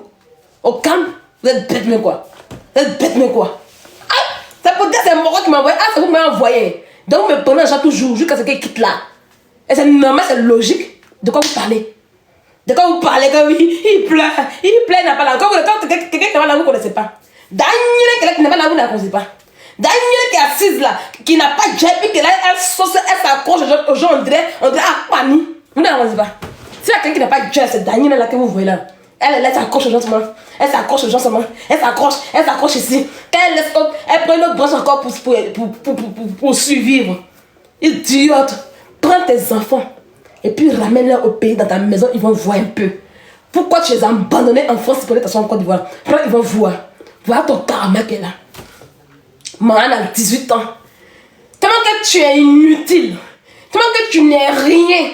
Au calme, vous êtes bête mais quoi? Vous êtes bête mais quoi? Ah, ça peut dire c'est moi qui m'a envoyé. Ah, c'est vous qui m'avez envoyé. Donc vous me prenez en charge toujours jusqu'à ce qu'il quitte là. Et c'est normal, c'est logique. De quoi vous parlez? De quoi vous parlez? Quand il pleure, il n'a pas la. Quand quelqu'un qui n'est pas là, vous ne connaissez pas. Daniel, quelqu'un qui n'est pas là, vous ne la connaissez pas. Daniel qui est assise là, qui n'a pas de jet, puis qu'elle s'accroche aux gens, on dirait à Pani. Vous ne la connaissez pas. Si quelqu'un qui n'a pas de jet, c'est Daniel là que vous voyez là. Elle s'accroche aux gens seulement. Elle s'accroche aux gens seulement. Elle s'accroche ici. Elle prend une autre branche encore pour survivre. Idiote. Prends tes enfants et puis ramène-les au pays dans ta maison, ils vont voir un peu. Pourquoi tu les as abandonnés en France pour les t'asseoir en Côte d'Ivoire? Ils vont voir. Voilà ton karma qui est là. Maman a 18 ans. Tellement que tu es inutile. Tellement que tu n'es rien.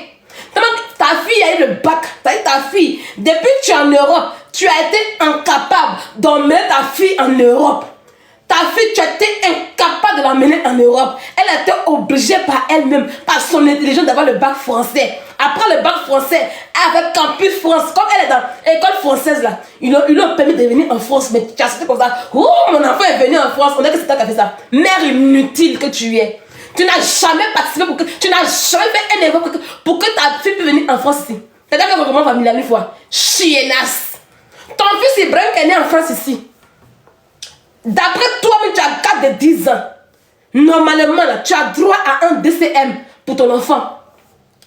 Tellement que ta fille a eu le bac. Ta fille, depuis que tu es en Europe, tu as été incapable d'emmener ta fille en Europe. Ta fille, tu as été incapable de l'emmener en Europe. Elle a été obligée par elle-même, par son intelligence, d'avoir le bac français. Après le bac français, avec Campus France, comme elle est dans l'école française là, ils lui ont permis de venir en France. Mais tu as sauté comme ça. Oh, mon enfant est venu en France. On dirait que c'est toi qui as fait ça. Mère inutile que tu es. Tu n'as jamais participé tu n'as jamais fait un effort pour que ta fille puisse venir en France ici. C'est d'accord comment familial une fois. Chiennasse. Ton fils Ibrahim qui est né en France ici. D'après toi, tu as 4 de 10 ans. Normalement, là, tu as droit à un DCM pour ton enfant.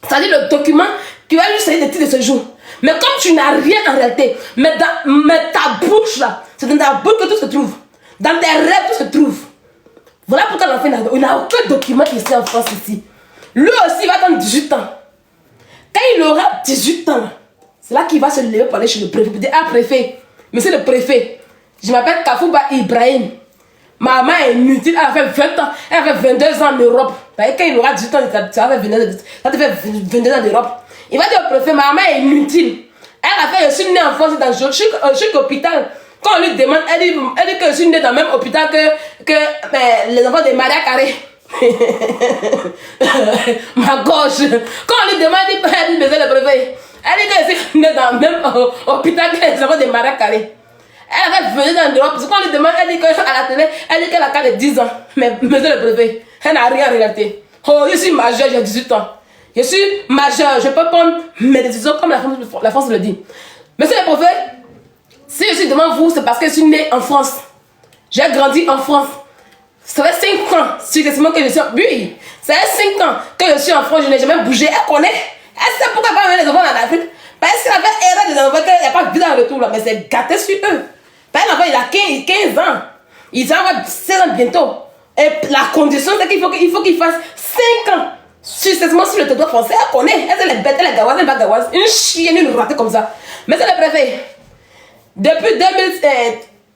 C'est-à-dire le document qui va lui servir de titre de séjour. Mais comme tu n'as rien en réalité, mais ta bouche là, c'est dans ta bouche que tout se trouve. Dans tes rêves, tout se trouve. Voilà pourquoi l'enfant n'a aucun document ici en France ici. Lui aussi, il va attendre 18 ans. Quand il aura 18 ans, c'est là qu'il va se lever pour aller chez le préfet. Pour dire, ah préfet, monsieur le préfet, je m'appelle Kafouba Ibrahim. Maman est inutile, elle a fait 20 ans, elle a fait 22 ans en Europe. Quand il aura 18 ans, ça te fait 22 ans en Europe. Il va dire au préfet, maman est inutile. Elle a fait, je suis née en France, je suis hôpital. Quand on lui demande, elle dit que je suis née dans le même hôpital que les enfants de Maria Carré. Ma gauche. Quand on lui demande, elle dit, monsieur le préfet, elle dit que je suis née dans le même hôpital que les enfants de Maria Carré. Elle avait venu dans l'Europe. Parce qu'on lui demande, elle dit qu'à la télé, elle dit qu'elle a 4 de 10 ans. Mais monsieur le préfet, elle n'a rien en réalité. Oh, je suis majeure, j'ai 18 ans. Je suis majeure, je peux prendre mes décisions comme la France le dit. Monsieur le préfet, si je suis devant vous, c'est parce que je suis née en France. J'ai grandi en France. Ça fait 5 ans, successivement que je suis en... Oui, ça fait 5 ans que je suis en France, je n'ai jamais bougé. Elle connaît. Elle sait pourquoi elle va les enfants en Afrique. Parce qu'elle avait erreur des enfants, qu'il n'y a pas de vie dans le retour là. Mais c'est gâté sur eux. Par exemple, il a 15 ans. Il va avoir 16 ans bientôt. Et la condition, c'est qu'il faut qu'il fasse 5 ans successivement sur le territoire français. Elle connaît. Elle est bête, elle est gawasse, elle est pas gawasse. Une chienne, une ratée comme ça. Mais c'est le préfet. Depuis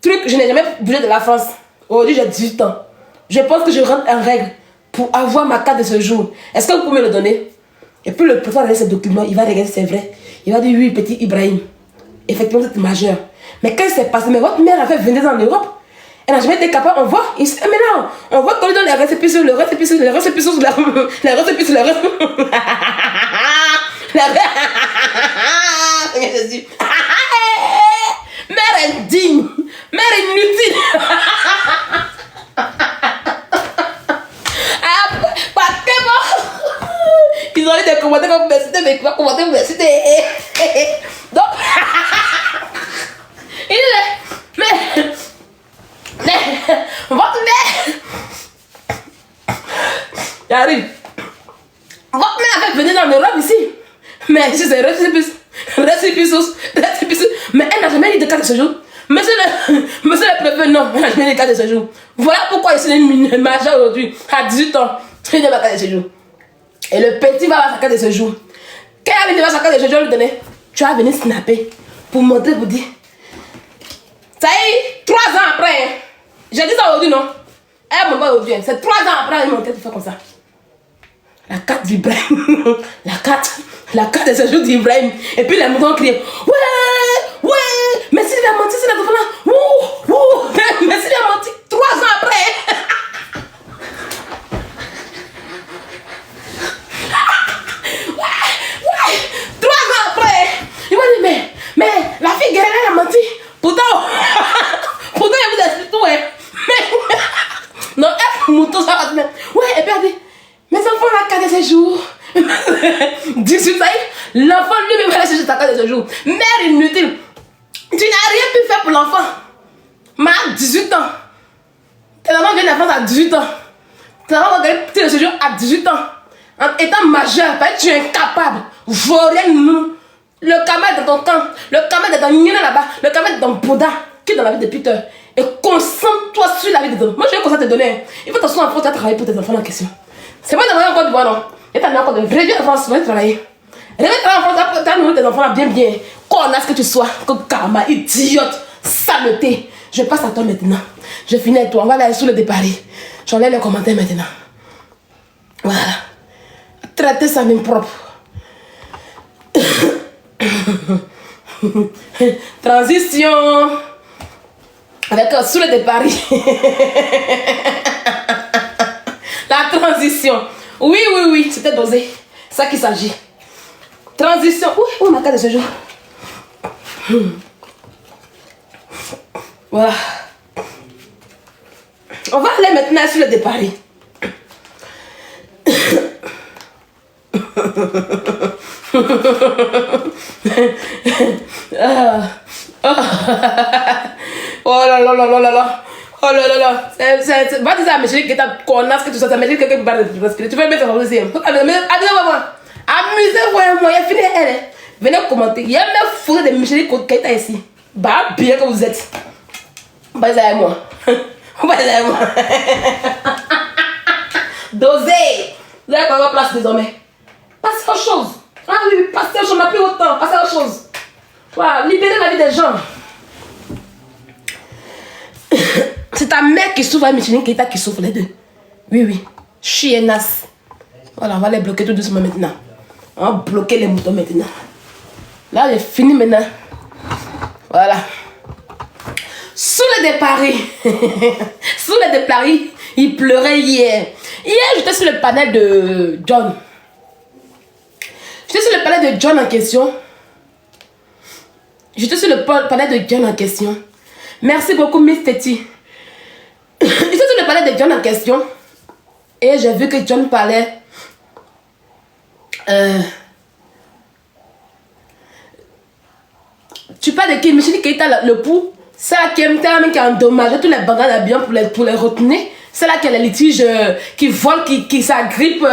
2000, je n'ai jamais bougé de la France. Aujourd'hui, j'ai 18 ans. Je pense que je rentre en règle pour avoir ma carte de séjour. Est-ce que vous pouvez me le donner? Et puis le préfet va regarder ce document, il va regarder si c'est vrai. Il va dire oui, petit Ibrahim. Effectivement, vous êtes majeur. Mais quand c'est passé, mais votre mère a fait venir en Europe. Elle n'a jamais été capable, on voit. Maintenant, on voit qu'on lui donne les récépissés, le récépissé, le récépissé, le récépissé, le récépissé. Seigneur Jésus. Mère indigne, mère inutile. mais qui va commenter merci. Donc, il dit, mais, votre mère, j'arrive. Votre mère avait venu dans mes robes ici. Mais si c'est récipicus, mais elle n'a jamais eu de carte de séjour. Monsieur le préfet, non, elle n'a jamais eu de carte de séjour. Voilà pourquoi je suis une majeure aujourd'hui, à 18 ans. Il n'a pas de carte de séjour. Et le petit va avoir sa carte de séjour. Quand il va sa carte de séjour, lui donner, tu vas venir snapper pour montrer, pour dire. Ça y est, 3 ans après, hein. J'ai dit ça aujourd'hui, non? Elle m'a pas aujourd'hui. C'est 3 ans après, elle m'a montré de faire comme ça. La carte d'Ibrahim. La carte de séjour d'Ibrahim. Et puis les moutons crient. Ouais, mais s'il a menti, c'est la enfant là. Mais s'il a menti 3 ans après. Ouais, 3 ans après. Il m'a dit, mais la fille guerrière, elle a menti. Pourtant, il vous explique tout, hein. Mais, non, elle, mouton, ça va te mettre. Ouais, et puis elle dit, mes enfants, la carte de séjour. 18 ans, l'enfant lui-même va aller chercher sa carte de séjour. Mère inutile. Tu n'as rien pu faire pour l'enfant. Mais à 18 ans. Tes enfants viennent de France à 18 ans. Tes enfants vont gagner le séjour à 18 ans. En étant majeur, tu es incapable. Vaurien-nous. Le camel dans ton camp. Le camel dans ton nina là-bas. Le camel dans ton Bouddha. Qui est dans la vie de Peter. Et concentre-toi sur la vie de ton enfant. Moi, je vais commencer à te donner. Il faut t'asseoir en France à travailler pour tes enfants en question. C'est pas de travailler encore du bois, non. Et t'as encore de vrais vieux en France, tu vas travailler. Réveille travailler en France, t'as nourri tes enfants là bien. Connasse que tu sois. Comme karma, idiote, saleté. Je passe à toi maintenant. Je finis avec toi. On va aller sous le départ. J'enlève les commentaires maintenant. Voilà. Traiter ça même propre. Transition. Avec sous le départ. La transition. Oui, c'était dosé. C'est ça qu'il s'agit. Transition. Où est ma carte de séjour? Voilà. On va aller maintenant sur le départ. Oh là là là là là là. Oh là là là. Va dire ça à Michel que t'as connasse que tu sois. Michel quelqu'un qui parle de respirer. Tu peux mettre ça aussi. Amusez-moi. Amusez-moi. Il a fini elle. Venez commenter. Il y a même fou de Michel qui est ici. Bah, bien que vous êtes. Bah, ça avec moi. Bah, ça avec moi. Dosé. Vous avez pas votre place désormais. Passez aux choses. Ah oui, passez aux choses. On n'a plus autant. Passez aux choses. Voilà, libérez la vie des gens. C'est ta mère qui souffre et Micheline Keita qui souffre les deux. Oui. Chiennasse. Voilà, on va les bloquer tout doucement maintenant. On va bloquer les moutons maintenant. Là, j'ai fini maintenant. Voilà. Sous le départ. Sous le départ, il pleurait hier. Hier, j'étais sur le panel de John. En question. J'étais sur le panel de John en question. Merci beaucoup, Miss Teti. J'étais sur le panel de John en question. Et j'ai vu que John parlait. Tu parles de qui? Michel Keita, le pou. C'est là qui a endommagé tous les bagages d'habillants pour les retenir. C'est là qu'il y a les litiges qui volent, qui s'agrippent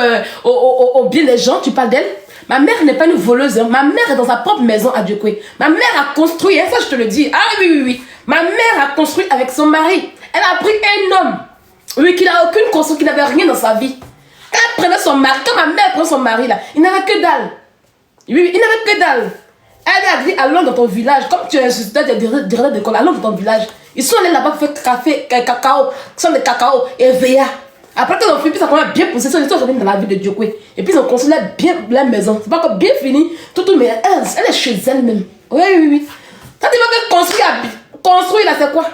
au bien des gens. Tu parles d'elle? Ma mère n'est pas une voleuse. Hein. Ma mère est dans sa propre maison à Dieucoué. Ma mère a construit, hein, ça je te le dis. Ah oui. Ma mère a construit avec son mari. Elle a pris un homme. Oui, qui n'a aucune conscience, qui n'avait rien dans sa vie. Quand elle prenait son mari, quand ma mère prenait son mari là, il n'avait que dalle. Oui, il n'avait que dalle. Elle a dit, allons dans ton village, comme tu es un instituteur de d'école, allons dans ton village. Ils sont allés là-bas pour faire café, cacao, sont des cacao et veilla. Après qu'ils ont fini, ça commence bien poussé, ils sont revenus dans la ville de Dieucoué. Et puis ils ont construit bien la maison. C'est pas encore bien fini, tout, mais elle est chez elle-même. Oui. Ça dit que construire là, c'est quoi?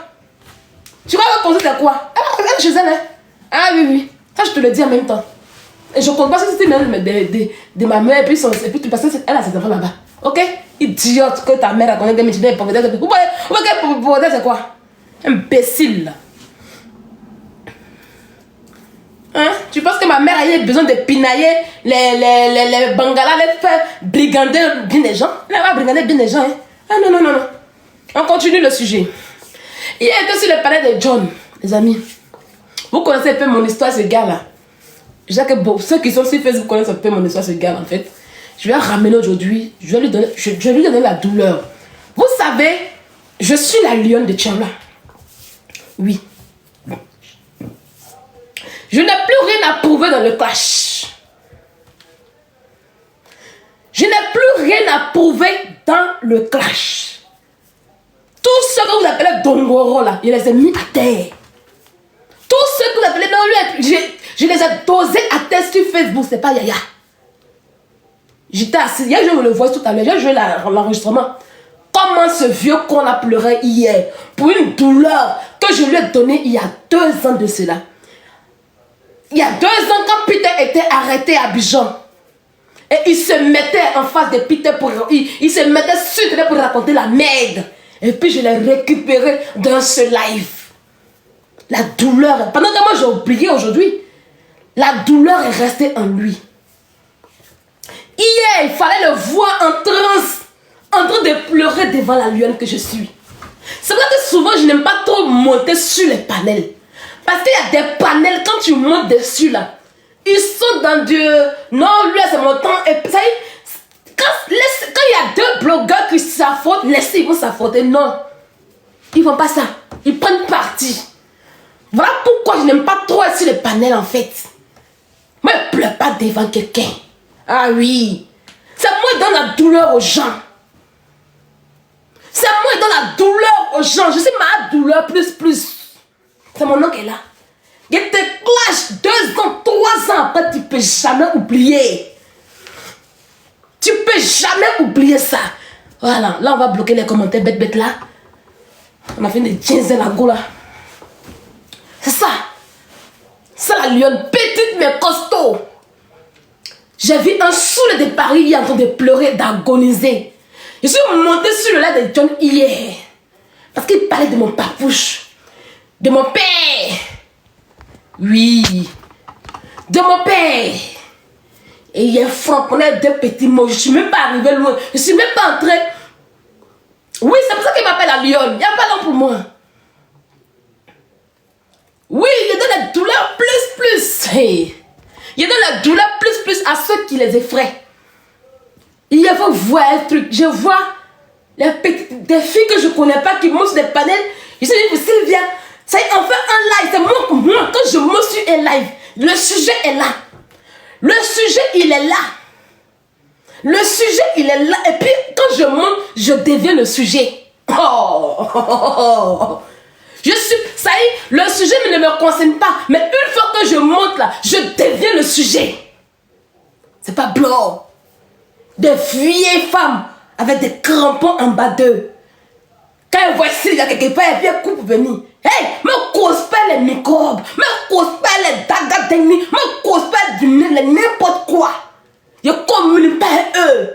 Tu crois que construire c'est quoi? Elle est chez elle, hein? Ah oui. Ça, je te le dis en même temps. Et je ne compte pas si c'était même de ma mère, et puis tu passes, elle a ses enfants là-bas. Ok? Idiote que ta mère a connu des métiers de pauvreté. Vous voyez, pauvreté c'est quoi? Imbécile. Hein? Tu penses que ma mère a eu besoin de pinailler les bangalas, les faire brigander bien les gens? Elle va brigander bien les gens. Hein? Ah non, non, non, non. On continue le sujet. Il est aussi le palais de John, les amis. Vous connaissez un peu mon histoire, ce gars-là. Je sais que ceux qui sont sur Facebook connaissent un peu mon histoire, ce gars-là, en fait. Je vais ramener aujourd'hui, je vais lui donner la douleur. Vous savez, je suis la lionne de Tchala. Oui. Je n'ai plus rien à prouver dans le clash. Je n'ai plus rien à prouver dans le clash. Tous ceux que vous appelez Dongoro là, je les ai mis à terre. Tous ceux que vous appelez non, je les ai dosés à terre sur Facebook, c'est pas Yaya. J'étais assis, hier je me le vois tout à l'heure, j'ai joué l'enregistrement. Comment ce vieux con a pleuré hier pour une douleur que je lui ai donnée il y a 2 ans de cela. Il y a 2 ans quand Peter était arrêté à Abidjan. Et il se mettait en face de Peter il se mettait sur Peter pour raconter la merde. Et puis je l'ai récupéré dans ce live. La douleur, pendant que moi j'ai oublié aujourd'hui, la douleur est restée en lui. Hier, il fallait le voir en transe, en train de pleurer devant la lionne que je suis. C'est vrai que souvent je n'aime pas trop monter sur les panels. Parce qu'il y a des panels, quand tu montes dessus là, ils sont dans du... Non, lui c'est mon temps. Et ça y est, quand il y a 2 blogueurs qui s'affrontent, laissez, ils vont s'affronter. Non, ils ne font pas ça. Ils prennent parti. Voilà pourquoi je n'aime pas trop être sur les panels en fait. Moi, je ne pleure pas devant quelqu'un. Ah oui. C'est moi qui donne la douleur aux gens. C'est moi qui donne la douleur aux gens. Je sais ma douleur plus. C'est mon nom qui est là. Il te clash 2 ans, 3 ans après, tu ne peux jamais oublier. Tu ne peux jamais oublier ça. Voilà, là on va bloquer les commentaires bête là. On a fait des jeans à la go là. C'est ça. C'est la lionne, petite mais costaud. J'ai vu un saoul de Paris hier en train de pleurer, d'agoniser. Je suis montée sur le lac de John hier. Parce qu'il parlait de mon papouche. De mon père. Oui. De mon père. Et il a frappé 2 petits mots. Je ne suis même pas arrivé loin. Je ne suis même pas entré. Oui, c'est pour ça qu'il m'appelle la lionne. Il n'y a pas d'homme pour moi. Oui, il donne la douleur plus. Hey. Il donne la douleur plus à ceux qui les effraient. Il y a voir un truc. Je vois des filles que je ne connais pas qui montent sur des panels. Je suis dit, Sylvia, ça y est, on fait un live. C'est moi, quand je monte sur un live, le sujet est là. Le sujet, il est là. Le sujet, il est là. Et puis, quand je monte, je deviens le sujet. Oh. Je suis, ça y est, le sujet ne me concerne pas. Mais une fois que je monte là, je deviens le sujet. C'est pas blanc. Des vieilles femmes avec des crampons en bas d'eux. Quand elles voient Sylvia quelque part, elles viennent couper venir. Hey, me cause pas les microbes, me cause pas les dagas techniques, me cause pas n'importe quoi. Je communique pas avec eux.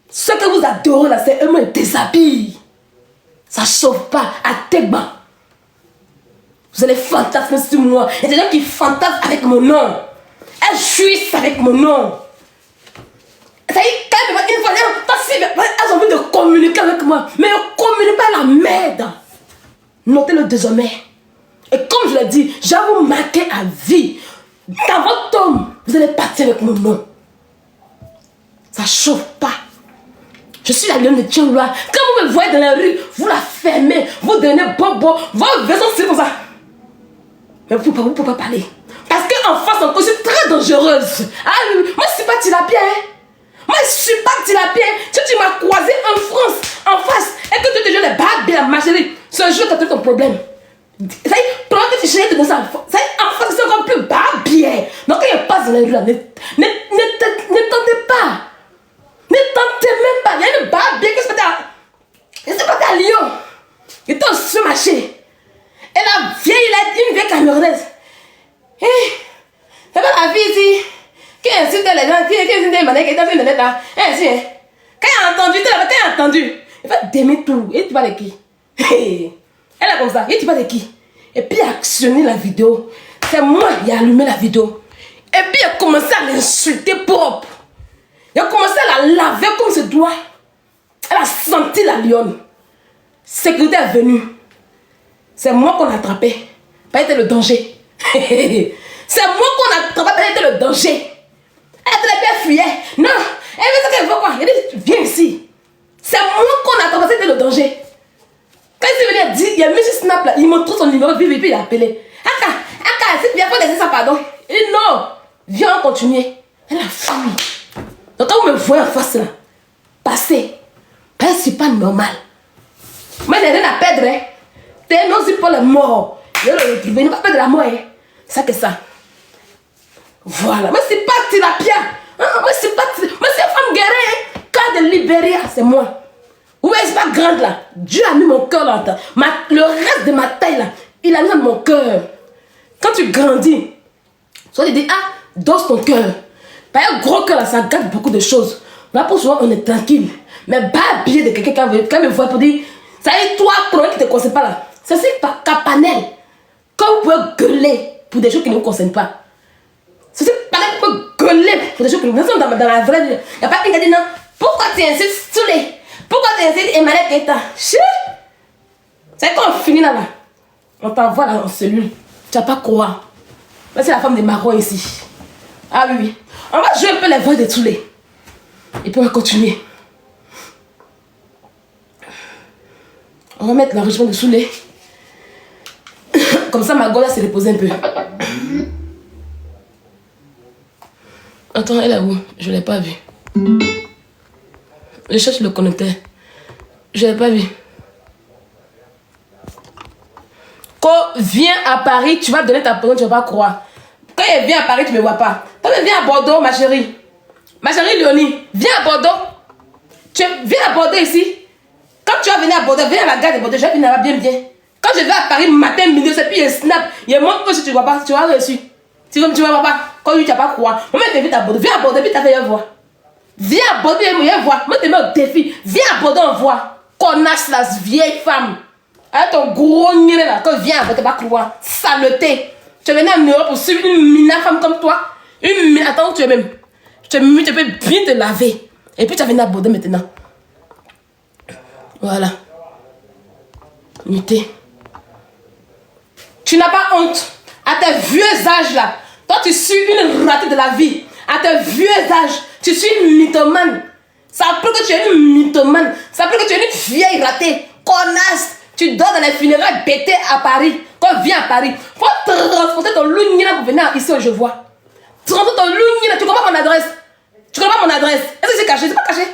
Ce que vous adorez là, c'est eux me déshabillent. Ça chauffe pas à Tegba. Vous allez fantasmer sur moi. Il y a des gens qui fantasment avec mon nom. Elles jouissent avec mon nom. Ça y est, quand même, une fois, elles ont envie de communiquer avec moi. Mais elles ne communiquent pas la merde. Notez-le désormais. Et comme je l'ai dit, je vais vous marquer à vie. Dans votre tombe, vous allez partir avec mon nom. Ça chauffe pas. Je suis la lionne de Tchala. Quand vous me voyez dans la rue, vous la fermez, vous donnez bobo, votre vaisseau c'est comme ça. Mais vous ne pouvez pas parler. Parce qu'en face, encore, je suis très dangereuse. Ah, moi, je ne suis pas tilapia. Hein? Moi, je ne suis pas tilapia. Si tu m'as croisé en France, en face, et que tu te joues les bagues de ma chérie, ce jour, tu as tout ton problème. Ça y est, pendant que tu chéris de ça, ça y est, en face, c'est encore plus bien. Donc, quand il passe dans la rue, là, ne tentez pas. Ne tentez même pas. Il y a une barbe bien que c'est pas à Lyon. Il est au supermarché. Et la vieille, une vieille camerounaise. Hé, c'est pas la vie ici. Qui insulte les gens, qui insulte les manèques, qui est dans là. Ainsi, hein. Quand il a entendu, quand il a entendu, il va demi-tour. Et tu vas de qui? Elle est comme ça. Et tu vas de qui? Et puis actionner la vidéo. C'est moi qui ai allumé la vidéo. Et puis il a commencé à l'insulter propre. Il a commencé à la laver comme se doit. Elle a senti la lionne. Sécurité est venue. C'est moi qu'on a attrapé. Pas été le danger. C'est moi qu'on a attrapé. Pas été le danger. Elle était bien fuyée. Non. Elle veut ce qu'elle veut quoi. Elle dit, viens ici. C'est moi qu'on a attrapé. C'était le danger. Quand il est venu dire, il a mis sur Snap là. Il m'a montré son numéro. Puis il a appelé. Aka, si tu viens pas laisser ça, pardon. Il dit non. Viens, on continue. Elle a fui. Donc quand vous me voyez en face là, passez. Ben, c'est pas normal. Mais il n'y a rien à perdre. Hein. T'es non, c'est pas le mort. Il ne va pas perdre la mort. Hein. Ça que ça. Voilà. Mais c'est pas Tilapia. Hein? Mais c'est pas. Mais c'est femme guerrière. Hein. Cas de Libéria, c'est moi. Oui, c'est pas grande là. Dieu a mis mon cœur là. Le reste de ma taille là, il a mis dans mon cœur. Quand tu grandis, soit tu dis, ah, danse ton cœur. Un gros cœur là, ça gâte beaucoup de choses. Là, pour souvent, on est tranquille. Mais pas habillé de quelqu'un qui me voit pour dire, ça y est, toi, pour qui ne te concerne pas là. Ça c'est pas Capanel. Quand vous pouvez gueuler pour des choses qui ne vous concernent pas. C'est pas là que vous pouvez gueuler pour des choses qui ne vous concernent pas. Dans la vraie vie, il n'y a pas quelqu'un qui dit non. Pourquoi tu insistes tous les. Pourquoi tu insistes Emmanuel Keita? C'est quand on finit là, on t'envoie là en cellule. Tu vas pas croire. Mais c'est la femme de Marois ici. Ah oui, oui. On va jouer un peu les voix de tous les. Et puis on va continuer. On va mettre l'enrichissement de Soulé. Comme ça, ma gueule s'est reposée un peu. Attends, elle est où? Je ne l'ai pas vue. Je cherche le connecteur. Je ne l'ai pas vu. Quand vient à Paris, tu vas donner ta parole, tu ne vas pas croire. Quand elle vient à Paris, tu ne me vois pas. Quand elle vient à Bordeaux, ma chérie. Ma chérie Léonie, viens à Bordeaux. Tu viens à Bordeaux ici. Quand tu vas venir à Bordeaux, viens à la gare de Bordeaux, je vais venir là-bas bien, bien. Quand je vais à Paris, matin, midi, et puis il y a Snap, il y a montre que si tu ne vois pas, tu vas reçu. Tu ne vois pas, quand tu n'as pas croire. Moi, je t'invite à Bordeaux, viens à Bordeaux, puis tu as fait un voix. Viens à Bordeaux, viens voir. Moi, je te mets au défi. Viens à Bordeaux, on voit. Connasse la vieille femme. Avec ton gros nez là, quand viens à Bordeaux, tu vas croire. Saleté. Tu venais en Europe pour suivre une mina femme comme toi. Une mina, attends où tu es même. Tu peux bien te laver. Et puis tu vas venir à Bordeaux maintenant. Voilà. Muté. Tu n'as pas honte. À tes vieux âges là. Toi tu suis une ratée de la vie. À tes vieux âges. Tu suis une mythomane. Ça prouve que tu es une mythomane. Ça prouve que tu es une vieille ratée. Connasse. Tu dors dans les funérailles bêtées à Paris. Quand tu viens à Paris, faut transporter ton lougnina pour venir ici où je vois. Transporter ton lougnina. Tu comprends mon adresse? Tu connais pas mon adresse? Est-ce que c'est caché? C'est pas caché.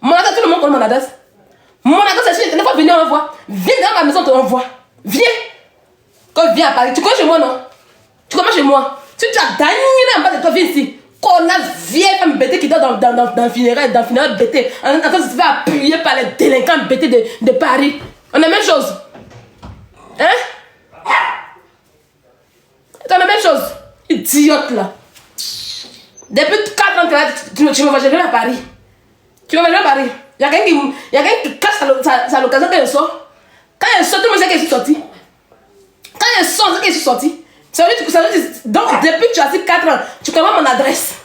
Mon adresse, tout le monde connaît mon adresse. Mon adresse, c'est sur il faut venir, on voit. Viens dans ma maison, on voit. Viens. Quand tu viens à Paris, tu connais chez moi, non? Tu connais chez moi? Si tu as gagné en bas de toi, viens ici. Connasse vieille femme bêtée qui dort dans le funéraire bêté. En train de se faire appuyer par les délinquants bêtés de Paris. On a la même chose. Hein? C'est la même chose. Idiote là. Depuis 4 ans que là, tu me vois jamais à Paris. Tu me vois jamais à Paris. Il y a quelqu'un qui casse sa location quand il sort. Quand il sort, tout le monde sait qu'il est sorti. Quand il sort, on sait qu'il est sorti. Ça veut dire, donc depuis que tu as 4 ans, tu connais mon adresse.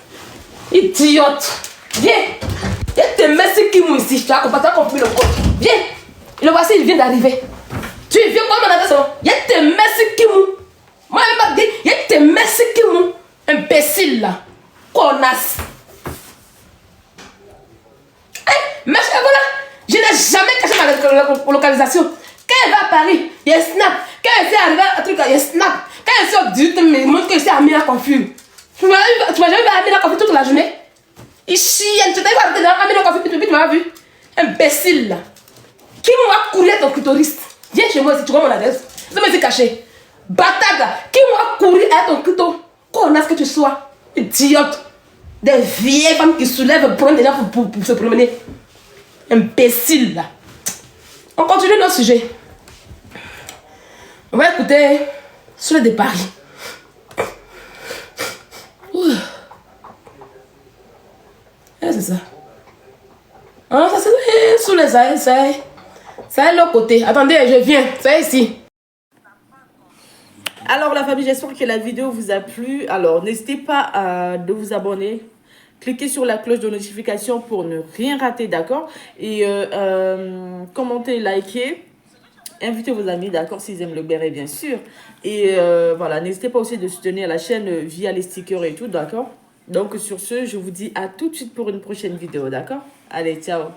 Idiote. Viens. Il y a tes messieurs qui m'ont ici. Tu as compris le code. Viens. Le voici, il vient d'arriver. Tu viens voir mon adresse. Il y a tes messieurs qui m'ont. Moi, je ne vais pas dire. Il y a tes messieurs qui m'ont. Imbécile là. Connasse. Mais voilà. Je n'ai jamais caché ma localisation. Quand elle va à Paris, il y a Snap. Quand elle s'est arrivée à un truc, il y a Snap. Quand elle sort du temps, il montre que c'est Amina Confus. Tu m'as jamais vu Amina Confus toute la journée? Il chienne. Tu t'es vu Amina Confus, puis tu m'as vu. Imbécile là. Qui m'a couru à ton clitoris? Viens chez moi si tu vois mon adresse. Ça me dit caché. Bâtard là. Qui m'a couru à ton clitoris? Connasse que tu sois. Idiote. Des vieilles femmes qui soulèvent pour prendre des gens pour se promener. Imbécile là. On continue notre sujet. On va écouter sur de Paris. C'est ça. Ah, ça c'est sous les ailes, c'est l'autre côté. Attendez, je viens. C'est ici. Alors la famille, j'espère que la vidéo vous a plu. Alors n'hésitez pas à de vous abonner. Cliquez sur la cloche de notification pour ne rien rater, d'accord? Et commentez, likez. Invitez vos amis, d'accord, s'ils aiment le béret, bien sûr. Et voilà, n'hésitez pas aussi de soutenir la chaîne via les stickers et tout, d'accord? Donc sur ce, je vous dis à tout de suite pour une prochaine vidéo, d'accord? Allez, ciao!